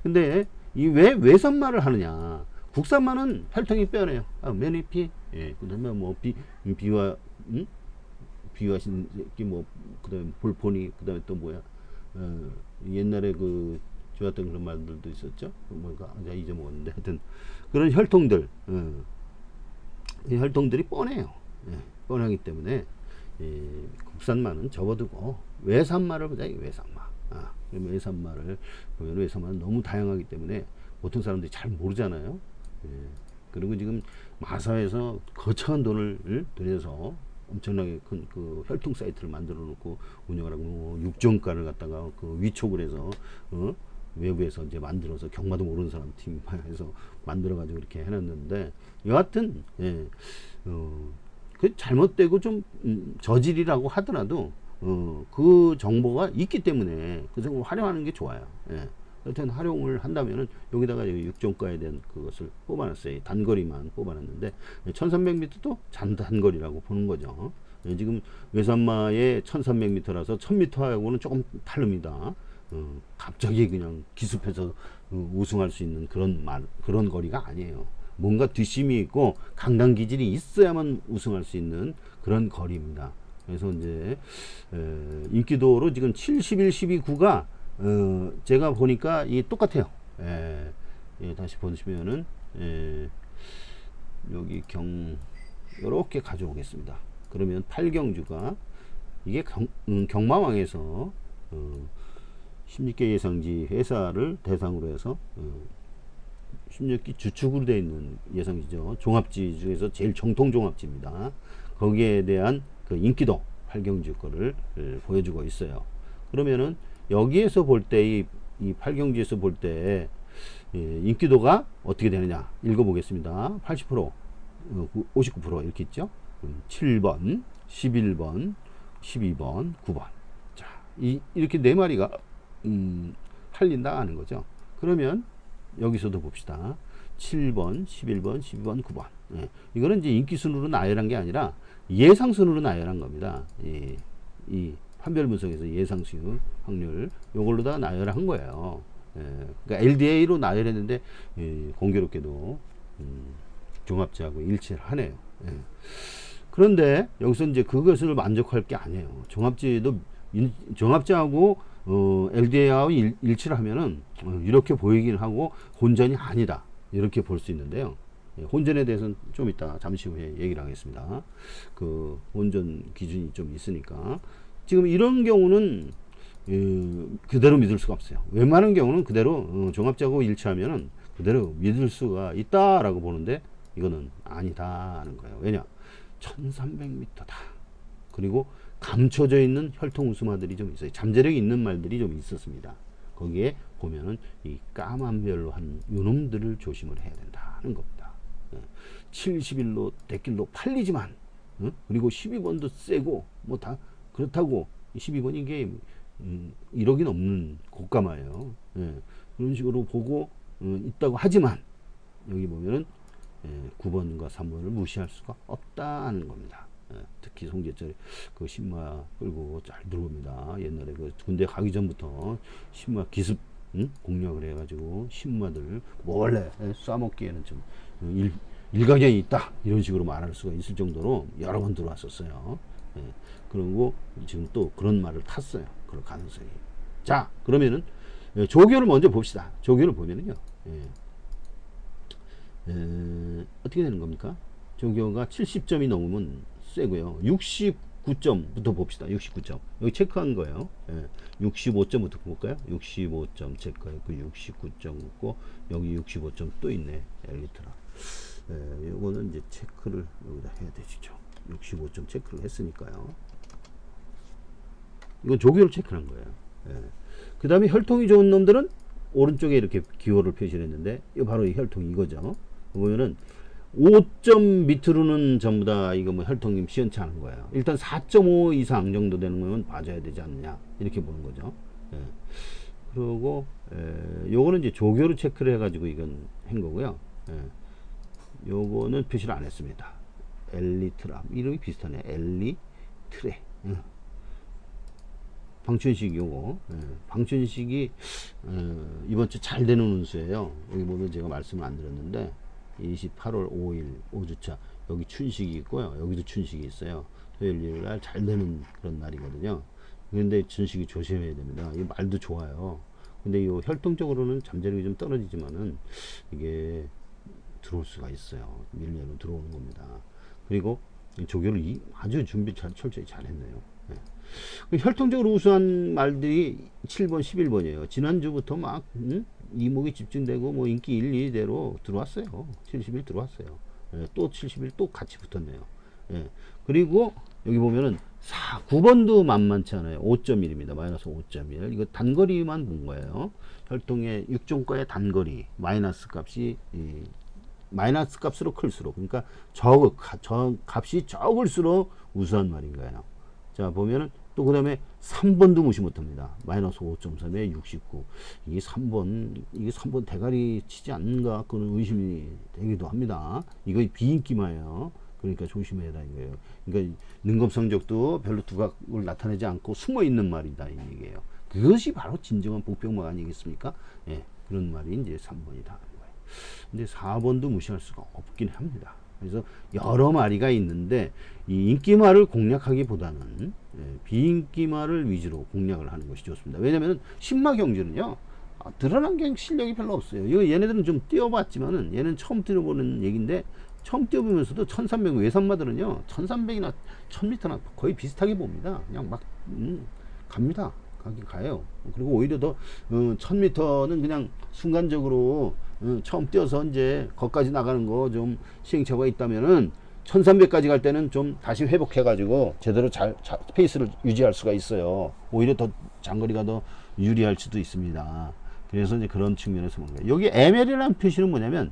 근데 이 왜 외선마를 하느냐? 국산마는 혈통이 빼어내요. 매니피, 그 다음에 뭐 비와신 새끼, 그 다음에 볼포니, 그 다음에 또 뭐야, 옛날에 그 좋았던 그런 말들도 있었죠. 뭔가 잊어먹었는데 하여튼 그런 혈통들, 이 혈통들이 뻔해요. 뻔하기 때문에 국산마는 접어두고 외산마를 보자. 외산마. 그러면 외산마를 보면 외산마는 너무 다양하기 때문에 보통 사람들이 잘 모르잖아요. 그리고 지금 마사에서 거창한 돈을 들여서 엄청나게 큰 그 혈통 사이트를 만들어 놓고 운영을 하고, 뭐 육종가를 갖다가 그 위촉을 해서 외부에서 이제 만들어서 경마도 모르는 사람 팀에서 만들어 가지고 이렇게 해놨는데, 여하튼 그 잘못되고 좀 저질이라고 하더라도 그 정보가 있기 때문에 그 정보를 활용하는 게 좋아요. 예. 여튼 활용을 한다면은 여기다가 육종가에 대한 그것을 뽑아놨어요. 단거리만 뽑아놨는데 1300m도 단거리라고 보는 거죠. 예, 지금 외산마의 1300m라서 1000m하고는 조금 다릅니다. 갑자기 그냥 기습해서 우승할 수 있는 그런 거리가 아니에요. 뭔가 뒷심이 있고 강단 기질이 있어야만 우승할 수 있는 그런 거리입니다. 그래서 이제 인기도로 지금 71, 12구가 제가 보니까 이 똑같아요. 다시 보시면은 여기 이렇게 가져오겠습니다. 그러면 8경주가 이게 경마왕에서 16개 예상지 회사를 대상으로 해서 16개 주축으로 되어 있는 예상지죠. 종합지 중에서 제일 정통 종합지입니다. 거기에 대한 그 인기도 8경주 거를 보여주고 있어요. 그러면은 여기에서 볼 때 이 8경주에서 볼 때 인기도가 어떻게 되느냐 읽어보겠습니다. 80%, 59% 이렇게 있죠. 7번, 11번, 12번, 9번. 자, 이렇게 네 마리가 팔린다 하는 거죠. 그러면 여기서도 봅시다. 7번, 11번, 12번, 9번. 이거는 이제 인기순으로 나열한 게 아니라 예상순으로 나열한 겁니다. 이 판별 분석에서 예상 수익 확률 요걸로 다 나열한 거예요. 그러니까 LDA로 나열했는데 공교롭게도 종합지하고 일치를 하네요. 그런데 여기서 이제 그것을 만족할 게 아니에요. 종합지하고 LDA하고 일치를 하면은 이렇게 보이긴 하고 혼전이 아니다 이렇게 볼 수 있는데요. 혼전에 대해서는 좀 이따 잠시 후에 얘기를 하겠습니다. 그 혼전 기준이 좀 있으니까. 지금 이런 경우는 그대로 믿을 수가 없어요. 웬만한 경우는 그대로 종합지하고 일치하면은 그대로 믿을 수가 있다라고 보는데 이거는 아니다 하는 거예요. 왜냐? 1300m다. 그리고 감춰져 있는 혈통 우수마들이 좀 있어요. 잠재력이 있는 말들이 좀 있었습니다. 거기에 보면은 이 까만 별로 한 요놈들을 조심을 해야 된다는 겁니다. 71로 대길로 팔리지만 그리고 12번도 세고 뭐 다 그렇다고 12번 이게 1억이 넘는 고가마예요. 그런 식으로 보고 있다고 하지만 여기 보면은 9번과 3번을 무시할 수가 없다는 겁니다. 특히 송제철 그 신마 끌고 잘 들어옵니다. 옛날에 그 군대 가기 전부터 신마 기습 공략을 해가지고 신마들 몰래 쏴먹기에는 좀 일가견이 있다 이런 식으로 말할 수가 있을 정도로 여러 번 들어왔었어요. 그리고 지금 또 그런 말을 탔어요. 그럴 가능성이. 자, 그러면은 조교를 먼저 봅시다. 조교를 보면은요, 어떻게 되는 겁니까? 조교가 70점이 넘으면 세고요. 69점부터 봅시다. 69점. 여기 체크한 거예요. 65점부터 볼까요? 65점 체크했고 69점 있고 여기 65점 또 있네. 엘리트라. 요거는 이제 체크를 여기다 해야 되시죠. 65점 체크를 했으니까요. 이건 조교를 체크한 거예요. 그 다음에 혈통이 좋은 놈들은 오른쪽에 이렇게 기호를 표시했는데 이거 바로 이 혈통 이거죠. 보면은 5점 밑으로는 전부 다 이거 뭐 혈통이 시원치 않은 거예요. 일단 4.5 이상 정도 되는 거면 봐줘야 되지 않느냐 이렇게 보는 거죠. 그리고 요거는 이제 조교로 체크를 해가지고 이건 한 거고요. 요거는 표시를 안 했습니다. 엘리트라 이름이 비슷하네. 엘리트레. 방춘식 요거 방춘식이 이번 주 잘 되는 운수예요. 여기 보면 제가 말씀을 안 드렸는데 28월 5일 5주차 여기 춘식이 있고요. 여기도 춘식이 있어요. 토요일 일요일날 잘 되는 그런 날이거든요. 그런데 춘식이 조심해야 됩니다. 이 말도 좋아요. 근데 이 혈통적으로는 잠재력이 좀 떨어지지만은 이게 들어올 수가 있어요. 밀려면 들어오는 겁니다. 그리고 조교를 아주 준비 철저히 잘 했네요. 혈통적으로 우수한 말들이 7번, 11번이에요. 지난주부터 막 이목이 집중되고 뭐 인기 1, 2대로 들어왔어요. 70일 들어왔어요. 예, 또 70일 또 같이 붙었네요. 예, 그리고 여기 보면은 9번도 만만치 않아요. 5.1입니다. 마이너스 5.1. 이거 단거리만 본 거예요. 혈통의 6종과의 단거리 마이너스 값이 마이너스 값으로 클수록, 그러니까 값이 적을수록 우수한 말인 거예요. 자, 보면은 또 그 다음에 3번도 무시 못합니다. 마이너스 5.3에 69. 이게 3번 대가리 치지 않는가? 그런 의심이 되기도 합니다. 이거 비인기마예요. 그러니까 조심해야 한다는 거예요. 그러니까 능검 성적도 별로 두각을 나타내지 않고 숨어 있는 말이다, 이 얘기예요. 그것이 바로 진정한 복병막 아니겠습니까? 예, 그런 말이 이제 3번이다. 근데 4번도 무시할 수가 없긴 합니다. 그래서 여러 마리가 있는데 이 인기말을 공략하기보다는 비인기말을 위주로 공략을 하는 것이 좋습니다. 왜냐하면 신마경주는요, 드러난 게 실력이 별로 없어요. 이거 얘네들은 좀 뛰어봤지만은 얘는 처음 뛰어보는 얘기인데, 처음 뛰어보면서도 1300 외산마들은요 1300이나 1000m나 거의 비슷하게 봅니다. 그냥 막 갑니다. 가요. 그리고 오히려 더 1000m는 그냥 순간적으로 처음 뛰어서 이제 거기까지 나가는 거 좀 시행착오가 있다면은 1300까지 갈 때는 좀 다시 회복해 가지고 제대로 페이스를 유지할 수가 있어요. 오히려 더 장거리가 더 유리할 수도 있습니다. 그래서 이제 그런 측면에서 보는 거예요. 여기 ML이라는 표시는 뭐냐면,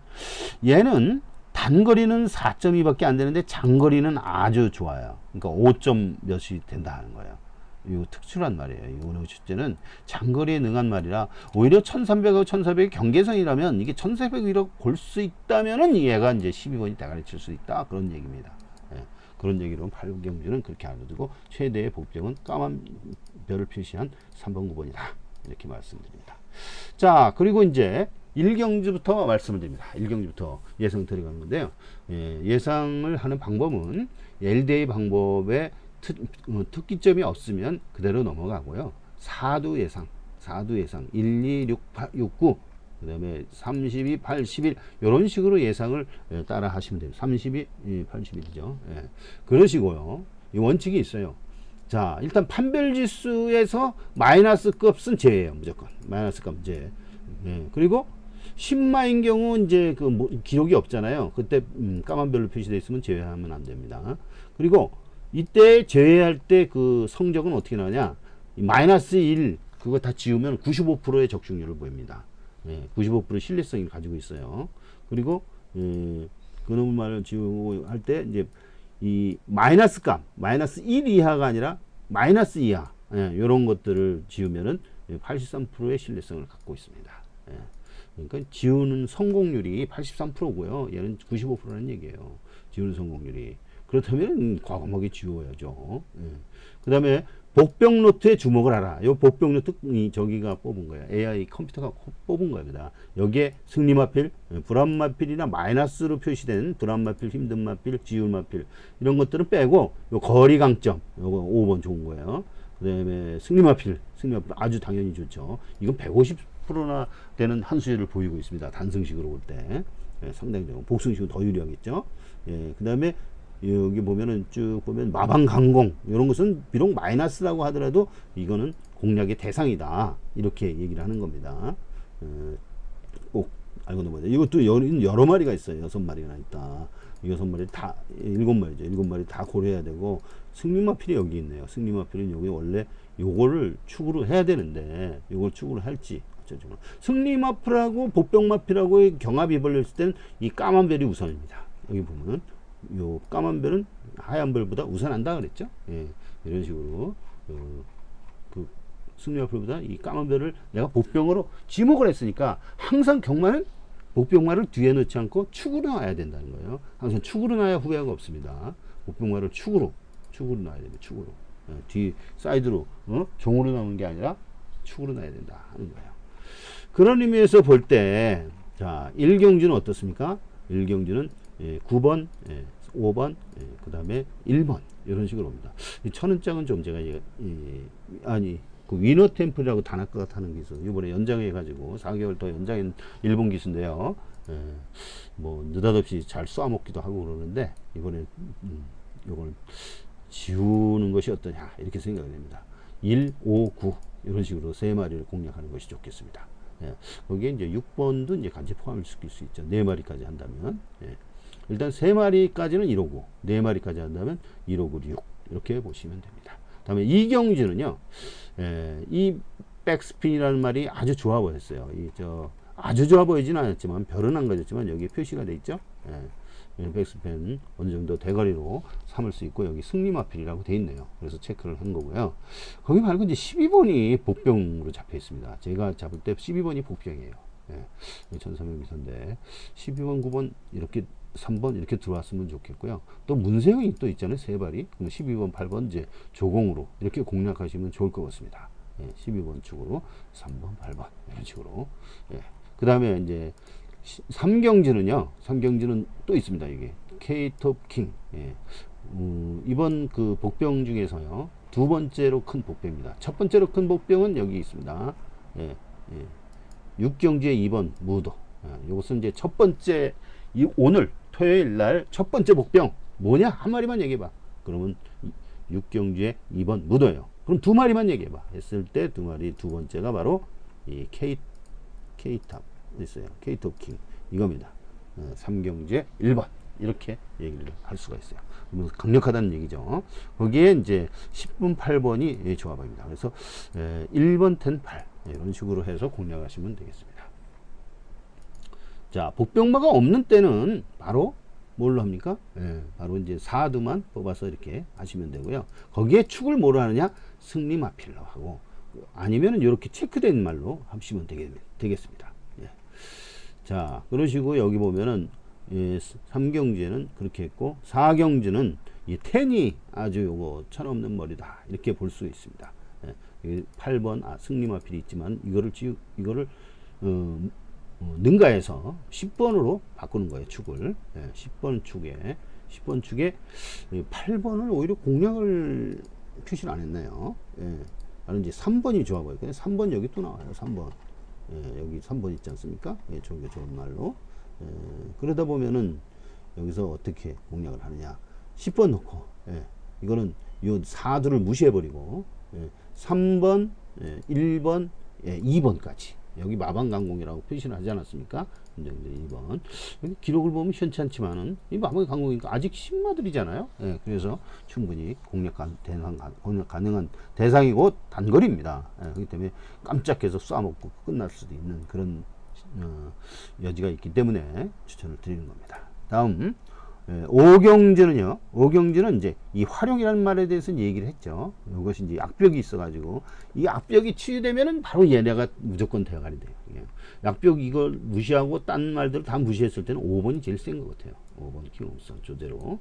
얘는 단거리는 4.2밖에 안 되는데 장거리는 아주 좋아요. 그러니까 5점 몇이 된다는 거예요. 이 특출한 말이에요. 이 오너의 축제는 장거리에 능한 말이라, 오히려 1300하고 1400이 경계선이라면 이게 1400이라고 볼 수 있다면은 얘가 이제 12번이 대가리 칠 수 있다, 그런 얘기입니다. 예, 그런 얘기로 8번 경주는 그렇게 알아두고 최대의 복병은 까만 별을 표시한 3번 9번이다, 이렇게 말씀드립니다. 자, 그리고 이제 1경주부터 말씀을 드립니다. 1경주부터 예상 들어가는 건데요. 예상을 하는 방법은 LDA 방법의 특기점이 없으면 그대로 넘어가고요. 4두 예상 1, 2, 6, 8, 6, 9, 그 다음에 32, 81 이런 식으로 예상을 따라 하시면 돼요. 32, 81이죠. 예. 그러시고요. 이 원칙이 있어요. 자, 일단 판별지수에서 마이너스 값은 제예요. 무조건 마이너스 값 제. 예. 그리고 10마인 경우 이제 그 기록이 없잖아요. 그때 까만 별로 표시되어 있으면 제외하면 안 됩니다. 그리고 이때 제외할 때 그 성적은 어떻게 나오냐? 마이너스 1 그거 다 지우면 95%의 적중률을 보입니다. 95% 신뢰성을 가지고 있어요. 그리고 그놈의 말을 지우고 할 때 이제 이 마이너스 값 마이너스 1 이하가 아니라 마이너스 이하 이런 것들을 지우면은 83%의 신뢰성을 갖고 있습니다. 그러니까 지우는 성공률이 83%고요. 얘는 95%라는 얘기예요. 지우는 성공률이. 그렇다면 과감하게 지워야죠. 그 다음에 복병 노트에 주목을 하라. 이 복병 노트 저기가 뽑은 거예요. AI 컴퓨터가 뽑은 겁니다. 여기에 승리마필, 불안마필이나 마이너스로 표시된 불안마필, 힘든 마필, 지울 마필 이런 것들은 빼고 요 거리 강점 요거 5번 좋은 거예요. 그 다음에 승리마필 아주 당연히 좋죠. 이건 150%나 되는 한수율을 보이고 있습니다. 단승식으로 볼 때 상당히 좋고 복승식은 더 유리하겠죠. 그 다음에 여기 보면은 쭉 보면 마방강공 이런 것은 비록 마이너스라고 하더라도 이거는 공략의 대상이다, 이렇게 얘기를 하는 겁니다. 꼭 알고 넘어야 돼. 이것도 여러 마리가 있어요. 6마리가 있다. 6마리 다 7마리죠. 7마리 다 고려해야 되고, 승리마필이 여기 있네요. 승리마필은 여기 원래 요거를 축으로 해야 되는데 요걸 축으로 할지 어쩌죠. 승리마필하고 복병마필하고의 경합이 벌렸을 때는 이 까만 별이 우선입니다. 여기 보면 요 까만 별은 하얀 별보다 우선한다 그랬죠. 이런 식으로 그 승리마필보다 이 까만 별을 내가 복병으로 지목을 했으니까 항상 경마는 복병마를 뒤에 넣지 않고 축으로 놔야 된다는 거예요. 항상 축으로 놔야 후회가 없습니다. 복병마를 축으로 놔야 됩니다. 축으로. 뒤 사이드로 종으로 나오는 게 아니라 축으로 놔야 된다 하는 거예요. 그런 의미에서 볼 때 자, 1경주는 어떻습니까? 1경주는 9번, 5번, 그 다음에 1번 이런 식으로 옵니다. 이 천은장은 좀 제가 그 위너 템플이라고 다나카가 타는 기수 이번에 연장해 가지고 4개월 더 연장한 일본 기수인데요. 뭐 느닷없이 잘 쏘아먹기도 하고 그러는데 이번에 요걸 지우는 것이 어떠냐 이렇게 생각이 됩니다. 1, 5, 9 이런 식으로 3마리를 공략하는 것이 좋겠습니다. 예. 거기에 이제 6번도 이제 같이 포함시킬 수 있죠. 4마리까지 한다면. 예. 일단 3마리까지는 1호구, 4마리까지 한다면 1호구 6 이렇게 보시면 됩니다. 다음에 이경주는요, 이 백스핀이라는 말이 아주 좋아 보였어요. 아주 좋아 보이진 않았지만 별은 안 가졌지만 여기 표시가 돼 있죠. 백스핀 어느 정도 대거리로 삼을 수 있고 여기 승리마필이라고 돼 있네요. 그래서 체크를 한 거고요. 거기 말고 이제 12번이 복병으로 잡혀 있습니다. 제가 잡을 때 12번이 복병이에요. 1300m인데 12번, 9번 이렇게 3번 이렇게 들어왔으면 좋겠고요. 또 문세영이 또 있잖아요. 3발이. 그럼 12번, 8번 이제 조공으로 이렇게 공략하시면 좋을 것 같습니다. 12번 축으로 3번, 8번 이런 식으로. 그 다음에 이제 삼경지는 또 있습니다. 이게 케이톱 킹. 이번 그 복병 중에서요. 두 번째로 큰 복병입니다. 첫 번째로 큰 복병은 여기 있습니다. 육경지의 2번 무도. 이것은 이제 첫 번째 오늘 토요일 날 첫 번째 복병 뭐냐 한 마리만 얘기해봐. 그러면 육경주의 2번 무도예요. 그럼 두 마리만 얘기해봐 했을 때 두 마리 두 번째가 바로 이 케이탑 있어요. 케이톱 킹 이겁니다. 삼경주의 1번 이렇게 얘기를 할 수가 있어요. 그러면 강력하다는 얘기죠. 거기에 이제 10분 8번이 조합입니다. 그래서 1번 10, 8 이런 식으로 해서 공략하시면 되겠습니다. 자, 복병마가 없는 때는 바로 뭘로 합니까? 바로 이제 4두만 뽑아서 이렇게 하시면 되고요. 거기에 축을 뭐로 하느냐? 승리마필로 하고 아니면은 이렇게 체크된 말로 하시면 되겠습니다. 자, 그러시고 여기 보면은 3경주에는 그렇게 했고 4경주는 이 텐이 아주 요거 천없는 머리다 이렇게 볼 수 있습니다. 8번 승리마필이 있지만 이거를 능가해서 10번으로 바꾸는 거예요. 축을 10번 축에 8번을 오히려 공략을 표시를 안 했네요. 나는 이제 3번이 좋아 보여요. 3번 여기 또 나와요. 3번 여기 3번 있지 않습니까? 좋은 말로. 그러다 보면은 여기서 어떻게 공략을 하느냐 10번 놓고 이거는 요 4두를 무시해 버리고 3번 1번 2번까지 여기 마방강공이라고 표시를 하지 않았습니까? 1번 여기 기록을 보면 현찮지만은 이 마방강공이니까 아직 신마들이잖아요. 그래서 충분히 공략 가능한 대상이고 단거리입니다. 그렇기 때문에 깜짝해서 쏴먹고 끝날 수도 있는 그런 여지가 있기 때문에 추천을 드리는 겁니다. 다음 5경주는 이제 이 활용이라는 말에 대해서 얘기를 했죠. 이것이 이제 악벽이 있어가지고 이 악벽이 치유되면은 바로 얘네가 무조건 대가리 돼요. 약벽 이걸 무시하고 딴 말들을 다 무시했을 때는 5번이 제일 센 것 같아요. 5번 킹옵선 조제로.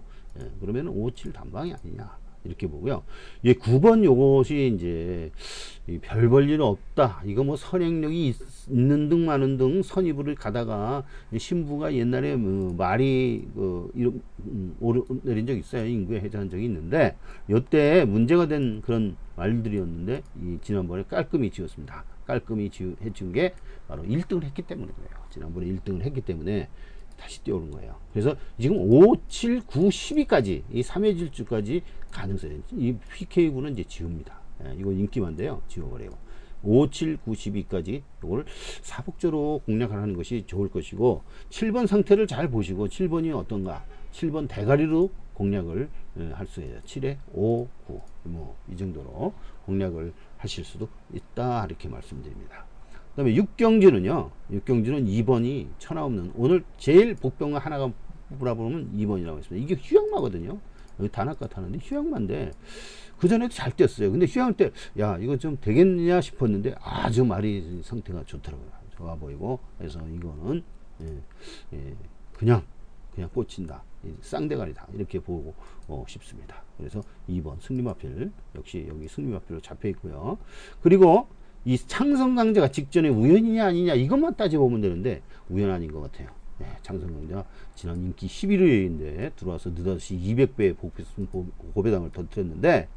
그러면 5, 7 단방이 아니냐 이렇게 보고요. 9번 요것이 이제 별 볼 일 없다. 이거 뭐 선행력이 있는 등 마는 등 선의부를 가다가 신부가 옛날에 말이 오르내린 적 있어요. 인구에 해제한 적이 있는데 요때 문제가 된 그런 말들이었는데 지난번에 깔끔히 지웠습니다. 깔끔히 해준 게 바로 1등을 했기 때문에 그래요. 지난번에 1등을 했기 때문에 다시 뛰어오는 거예요. 그래서 지금 5, 7, 9, 12까지 이 3회 질주까지 가능성이 이 PK구는 이제 지웁니다. 이거 인기만데요. 지워버려요. 5, 7, 9, 12까지 이걸 사복조로 공략을 하는 것이 좋을 것이고 7번 상태를 잘 보시고 7번이 어떤가 7번 대가리로 공략을 할 수 있어요. 7에 5, 9 뭐 이 정도로 공략을 하실 수도 있다 이렇게 말씀드립니다. 그 다음에 6경주는 2번이 천하없는 오늘 제일 복병을 하나가 뽑으라보면 2번이라고 했습니다. 이게 휴양마거든요. 여기 단학가 타는데 휴양마인데 그 전에도 잘 뛰었어요. 근데 휴양 때 야 이거 좀 되겠냐 싶었는데 아주 말이 상태가 좋더라고요. 좋아 보이고 그래서 이거는 그냥 꽂힌다. 쌍대가리다 이렇게 보고 싶습니다. 그래서 2번 승리마필 역시 여기 승리마필로 잡혀 있고요. 그리고 이 창성강자가 직전에 우연이냐 아니냐 이것만 따져보면 되는데 우연 아닌 것 같아요. 창성강자 지난 임기 11회인데 들어와서 느닷없이 200배의 고배당을 터뜨렸는데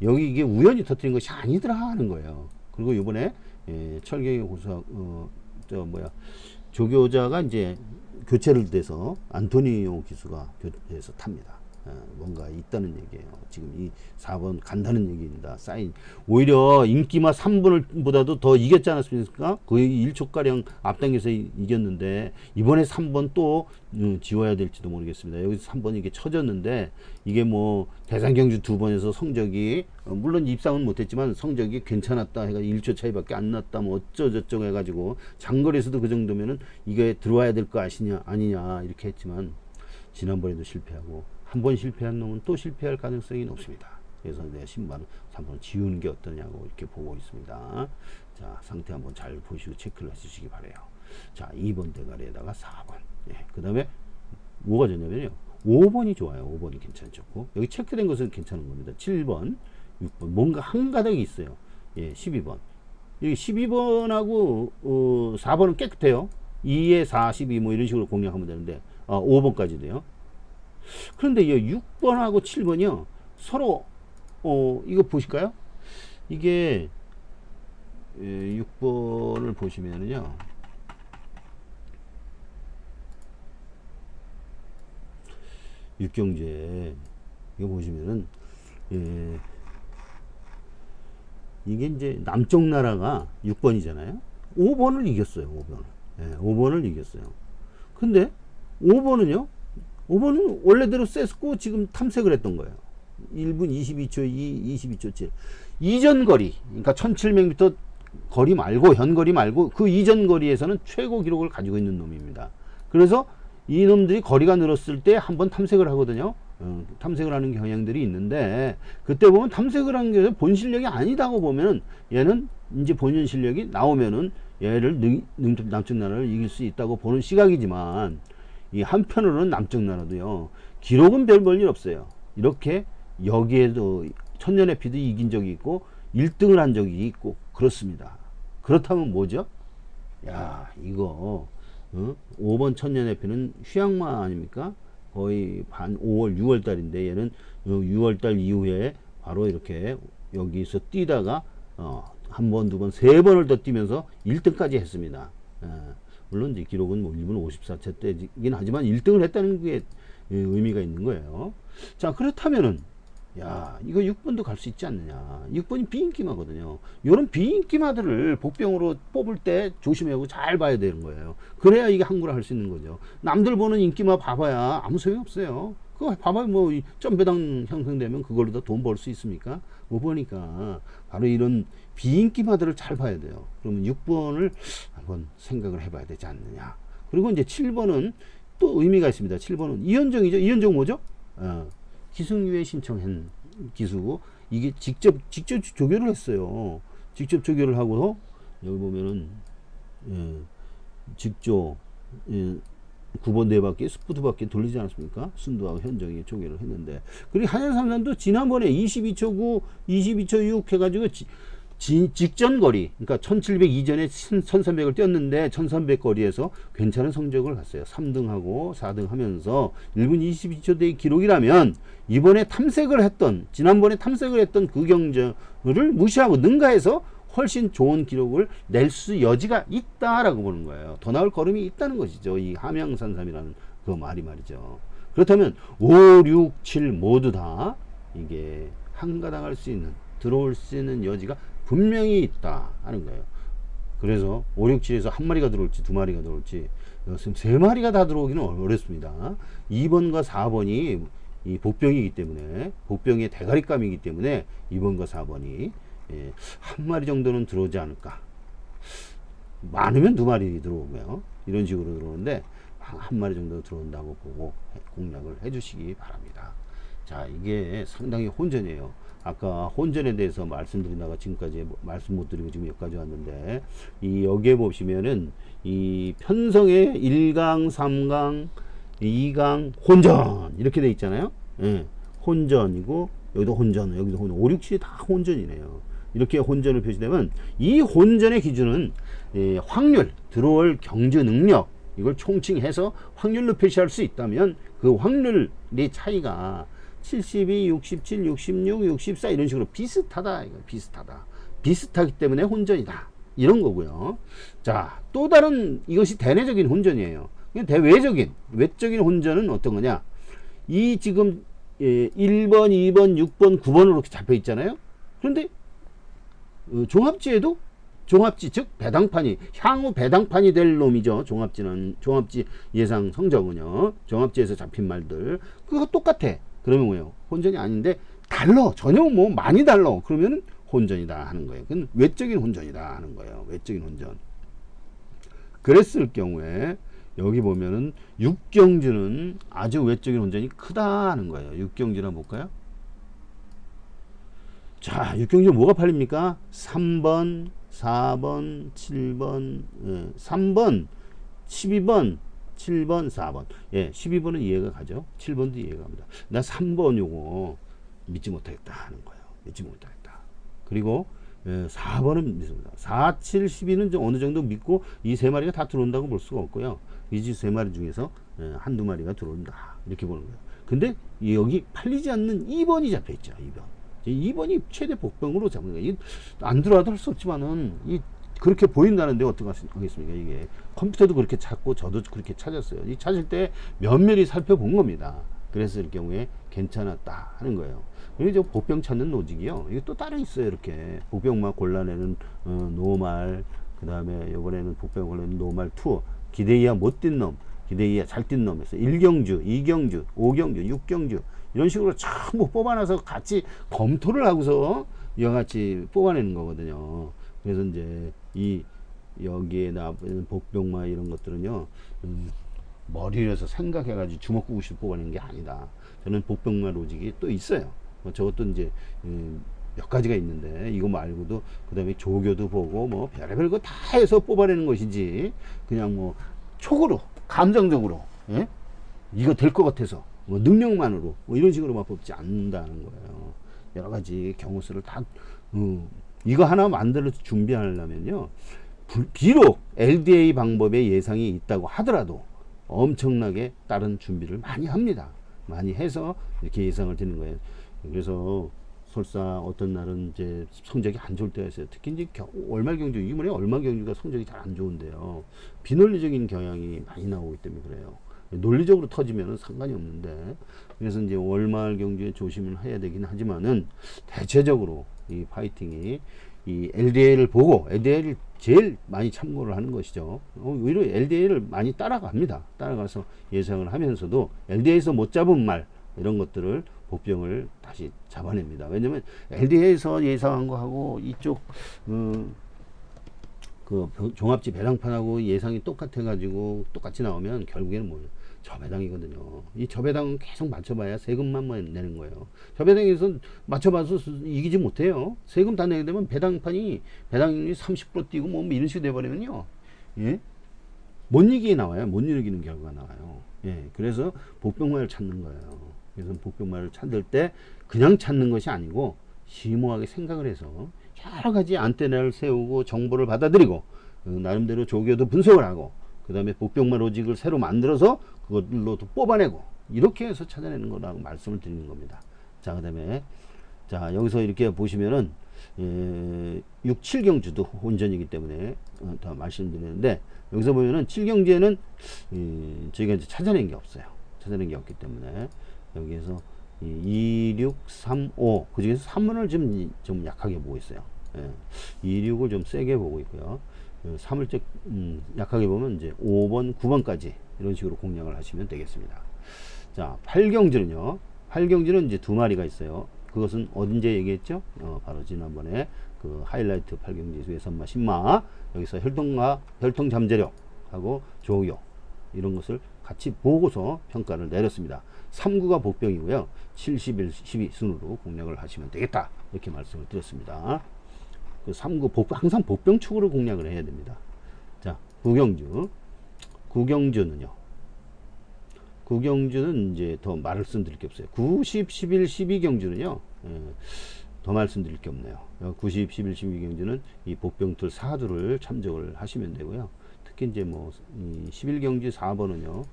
여기 이게 우연히 터뜨린 것이 아니더라 하는 거예요. 그리고 이번에 철경의 조교자가 이제 교체를 돼서 안토니오 기수가 교체해서 탑니다. 뭔가 있다는 얘기예요. 지금 이 4번 간다는 얘기입니다. 사인. 오히려 인기마 3번보다도 더 이겼지 않았습니까? 거의 1초가량 앞당겨서 이겼는데, 이번에 3번 또 지워야 될지도 모르겠습니다. 여기서 3번 이게 쳐졌는데, 이게 뭐 대상경주 2번에서 성적이 물론 입상은 못했지만 성적이 괜찮았다 해가지고 1초 차이밖에 안 났다 뭐 어쩌저쩌고 해가지고 장거리에서도 그 정도면은 이게 들어와야 될 거 아니냐 이렇게 했지만, 지난번에도 실패하고 한 번 실패한 놈은 또 실패할 가능성이 높습니다. 그래서 내가 10만원 3번 지우는 게 어떠냐고 이렇게 보고 있습니다. 자, 상태 한번 잘 보시고 체크를 해주시기 바래요. 자, 2번 대가리에다가 4번. 예, 그 다음에 뭐가 좋냐면요, 5번이 좋아요. 5번이 괜찮죠. 여기 체크된 것은 괜찮은 겁니다. 7번 6번 뭔가 한 가닥이 있어요. 예, 12번 여기 12번하고 4번은 깨끗해요. 2에 4, 12 뭐 이런 식으로 공략하면 되는데 5번까지도요. 그런데 이 6번하고 7번이요 서로 이거 보실까요? 이게 6번을 보시면은요, 육경제 이거 보시면은 이게 이제 남쪽 나라가 6번이잖아요. 5번을 이겼어요. 5번을. 5번을 이겼어요. 근데 5번은요, 5번은 원래대로 셌고 지금 탐색을 했던 거예요. 1분 22초 2, 22초 7. 이전 거리, 그러니까 1700m 거리 말고, 현거리 말고 그 이전 거리에서는 최고 기록을 가지고 있는 놈입니다. 그래서 이 놈들이 거리가 늘었을 때 한번 탐색을 하거든요. 탐색을 하는 경향들이 있는데, 그때 보면 탐색을 한 게 본 실력이 아니다고 보면 얘는 이제 본인 실력이 나오면은 얘를 남쪽 나라를 이길 수 있다고 보는 시각이지만, 이 한편으로는 남쪽 나라도요 기록은 별 볼 일 없어요. 이렇게 여기에도 천년에피도 이긴 적이 있고 1등을 한 적이 있고 그렇습니다. 그렇다면 뭐죠? 야, 이거 5번 천년에피는 휴양마 아닙니까? 거의 반 5월 6월 달인데, 얘는 6월 달 이후에 바로 이렇게 여기서 뛰다가 한 번, 두 번, 세 번을 더 뛰면서 1등까지 했습니다. 물론 이제 기록은 뭐 1분 54초 때이긴 하지만 1등을 했다는 게 의미가 있는 거예요. 자, 그렇다면은 야, 이거 6번도 갈 수 있지 않느냐. 6번이 비인기마거든요. 이런 비인기마들을 복병으로 뽑을 때 조심하고 잘 봐야 되는 거예요. 그래야 이게 항구를 할 수 있는 거죠. 남들 보는 인기마 봐봐야 아무 소용 없어요. 그거 봐봐야 뭐 점배당 형성되면 그걸로 다 돈 벌 수 있습니까? 못 보니까 바로 이런 비인기마들을 잘 봐야 돼요. 그러면 6번을 한번 생각을 해봐야 되지 않느냐. 그리고 이제 7번은 또 의미가 있습니다. 7번은 이현정이죠. 이현정 뭐죠? 기승유예 신청한 기수고, 이게 직접 조교를 했어요. 직접 조교를 하고, 여기 보면은 직조 9번 4바퀴 스푸트바퀴 돌리지 않았습니까? 순두하고 현정이 조교를 했는데, 그리고 한양삼산도 지난번에 22초 9 22초 6 해가지고 직전 거리, 그러니까 1700 이전에 1300을 뛰었는데 1300 거리에서 괜찮은 성적을 갔어요. 3등하고 4등 하면서 1분 22초대의 기록이라면, 이번에 탐색을 했던, 지난번에 탐색을 했던 그 경주를 무시하고 능가해서 훨씬 좋은 기록을 낼 수 여지가 있다라고 보는 거예요. 더 나을 걸음이 있다는 것이죠. 이 함양산삼이라는 그 말이죠. 그렇다면 5, 6, 7 모두 다 이게 한가당할 수 있는, 들어올 수 있는 여지가 분명히 있다 하는 거예요. 그래서 5, 6, 7에서 한 마리가 들어올지 두 마리가 들어올지, 세 마리가 다 들어오기는 어렵습니다. 2번과 4번이 이 복병이기 때문에, 복병의 대가리감이기 때문에 2번과 4번이 한 마리 정도는 들어오지 않을까. 많으면 두 마리 들어오고요. 이런 식으로 들어오는데 한 마리 정도 들어온다고 보고 공략을 해주시기 바랍니다. 자, 이게 상당히 혼전이에요. 아까 혼전에 대해서 말씀드리다가 지금까지 말씀 못 드리고 지금 여기까지 왔는데, 이 여기에 보시면은 이 편성의 1강, 3강, 2강 혼전 이렇게 돼 있잖아요. 예, 혼전이고 여기도 혼전, 여기도 혼전, 5, 6, 7이 다 혼전이네요. 이렇게 혼전을 표시되면 이 혼전의 기준은 확률, 들어올 경주 능력, 이걸 총칭해서 확률로 표시할 수 있다면 그 확률의 차이가 72, 67, 66, 64 이런 식으로 비슷하다. 비슷하다. 비슷하기 때문에 혼전이다. 이런 거고요. 자, 또 다른, 이것이 대내적인 혼전이에요. 대외적인, 외적인 혼전은 어떤 거냐? 이 지금 1번, 2번, 6번, 9번으로 이렇게 잡혀 있잖아요. 그런데 종합지에도 종합지 즉 배당판이 향후 배당판이 될 놈이죠. 종합지는 종합지 예상 성적은요. 종합지에서 잡힌 말들 그거 똑같아. 그러면 뭐예요? 혼전이 아닌데 달러 전혀 뭐 많이 달러. 그러면은 혼전이다 하는 거예요. 그건 외적인 혼전이다 하는 거예요. 외적인 혼전. 그랬을 경우에 여기 보면은 육경주는 아주 외적인 혼전이 크다 하는 거예요. 육경주나 볼까요? 자, 육경주 뭐가 팔립니까? 3번, 4번, 7번, 3번, 12번, 7번, 4번. 예, 12번은 이해가 가죠. 7번도 이해가 갑니다. 나 3번 요거 믿지 못하겠다 하는 거예요. 믿지 못하겠다. 그리고 4번은 믿습니다. 4, 7, 12는 좀 어느 정도 믿고 이 세 마리가 다 들어온다고 볼 수가 없고요. 이 세 마리 중에서 한두 마리가 들어온다. 이렇게 보는 거예요. 근데 여기 팔리지 않는 2번이 잡혀 있죠. 2번. 2번이 최대 복병으로 잡는 거예요. 안 들어와도 할 수 없지만은 그렇게 보인다는데 어떡하겠습니까? 이게 컴퓨터도 그렇게 찾고 저도 그렇게 찾았어요. 이 찾을 때 면밀히 살펴본 겁니다. 그랬을 경우에 괜찮았다 하는 거예요. 그리고 저 복병 찾는 노직이요. 이게 또 따로 있어요. 이렇게 복병만 골라내는 노말, 그 다음에 이번에는 복병 골라내는 노말 2, 기대이야 못 뛴 놈, 기대이야 잘 뛴 놈에서 1경주, 2경주, 5경주, 6경주 이런 식으로 전부 뽑아놔서 같이 검토를 하고서 이와 같이 뽑아내는 거거든요. 그래서 이제 여기에 나오는 복병마 이런 것들은요, 머리를 해서 생각해가지고 주먹구구식 뽑아내는 게 아니다. 저는 복병마 로직이 또 있어요. 저것도 이제 몇 가지가 있는데 이거 말고도 그 다음에 조교도 보고 뭐 별의별 거 다 해서 뽑아내는 것이지 그냥 뭐 촉으로 감정적으로 이거 될 것 같아서 뭐 능력만으로 뭐 이런 식으로만 뽑지 않는다는 거예요. 여러 가지 경우수를 다 이거 하나 만들어서 준비하려면요, 비록 LDA 방법에 예상이 있다고 하더라도 엄청나게 다른 준비를 많이 합니다. 많이 해서 이렇게 예상을 드리는 거예요. 그래서 설사 어떤 날은 이제 성적이 안 좋을 때가 있어요. 특히 이제 월말 경주, 이번에 월말 경주가 성적이 잘 안 좋은데요. 비논리적인 경향이 많이 나오기 때문에 그래요. 논리적으로 터지면은 상관이 없는데, 그래서 이제 월말 경주에 조심을 해야 되긴 하지만은 대체적으로 이 파이팅이 이 LDA를 보고 LDA를 제일 많이 참고를 하는 것이죠. 오히려 LDA를 많이 따라갑니다. 따라가서 예상을 하면서도 LDA에서 못 잡은 말 이런 것들을 복병을 다시 잡아냅니다. 왜냐면 LDA에서 예상한 거하고 이쪽 그 종합지 배당판하고 예상이 똑같아 가지고 똑같이 나오면 결국에는 뭐예요? 저배당이거든요. 이 저배당은 계속 맞춰봐야 세금만 내는 거예요. 저배당에서 맞춰봐서 이기지 못해요. 세금 다 내게 되면 배당률이 30% 뛰고 뭐 이런 식으로 돼버리면요, 예? 못 이기게 나와요. 못 이기는 결과가 나와요. 예, 그래서 복병말을 찾는 거예요. 그래서 복병말을 찾을 때 그냥 찾는 것이 아니고 심오하게 생각을 해서 여러 가지 안테나를 세우고 정보를 받아들이고 나름대로 조교도 분석을 하고 그 다음에 복병말 로직을 새로 만들어서 그걸로 또 뽑아내고 이렇게 해서 찾아내는 거라고 말씀을 드리는 겁니다. 자, 그 다음에 자, 여기서 이렇게 보시면은 6, 7경주도 혼전이기 때문에 더 말씀드리는데, 여기서 보면은 7경주에는 저희가 이제 찾아낸 게 없어요. 찾아낸 게 없기 때문에 여기에서 2, 6, 3, 5 그 중에서 3번을 좀 약하게 보고 있어요. 2, 6을 좀 세게 보고 있고요. 3을 약하게 보면 이제 5번, 9번까지 이런 식으로 공략을 하시면 되겠습니다. 자, 8경주는요. 8경주는 이제 두 마리가 있어요. 그것은 언제 얘기했죠? 바로 지난번에 그 하이라이트 8경주 외선마, 신마 여기서 혈통 잠재력하고 조교 이런 것을 같이 보고서 평가를 내렸습니다. 3구가 복병이고요. 71, 12 순으로 공략을 하시면 되겠다. 이렇게 말씀을 드렸습니다. 그 3구 항상 복병 축으로 공략을 해야 됩니다. 자, 9경주. 9경주는요. 9경주는 이제 더 말씀드릴 게 없어요. 9, 10, 11, 12경주는요. 더 말씀드릴 게 없네요. 9, 10, 11, 12경주는 이 복병틀 4두를 참조를 하시면 되고요. 특히 이제 뭐 11경주 4번은요.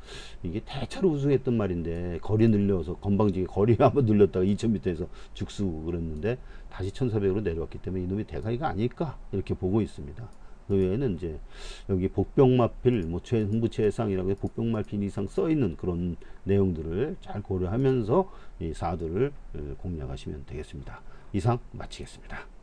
이게 대차로 우승했던 말인데 거리 늘려서 건방지게 거리 한번 늘렸다가 2000m에서 죽쓰고 그랬는데 다시 1400으로 내려왔기 때문에 이놈이 대가리가 아닐까 이렇게 보고 있습니다. 그 외에는 이제 여기 복병마필, 뭐 흥부채상이라고 복병마필 이상 써 있는 그런 내용들을 잘 고려하면서 이 사두를 공략하시면 되겠습니다. 이상 마치겠습니다.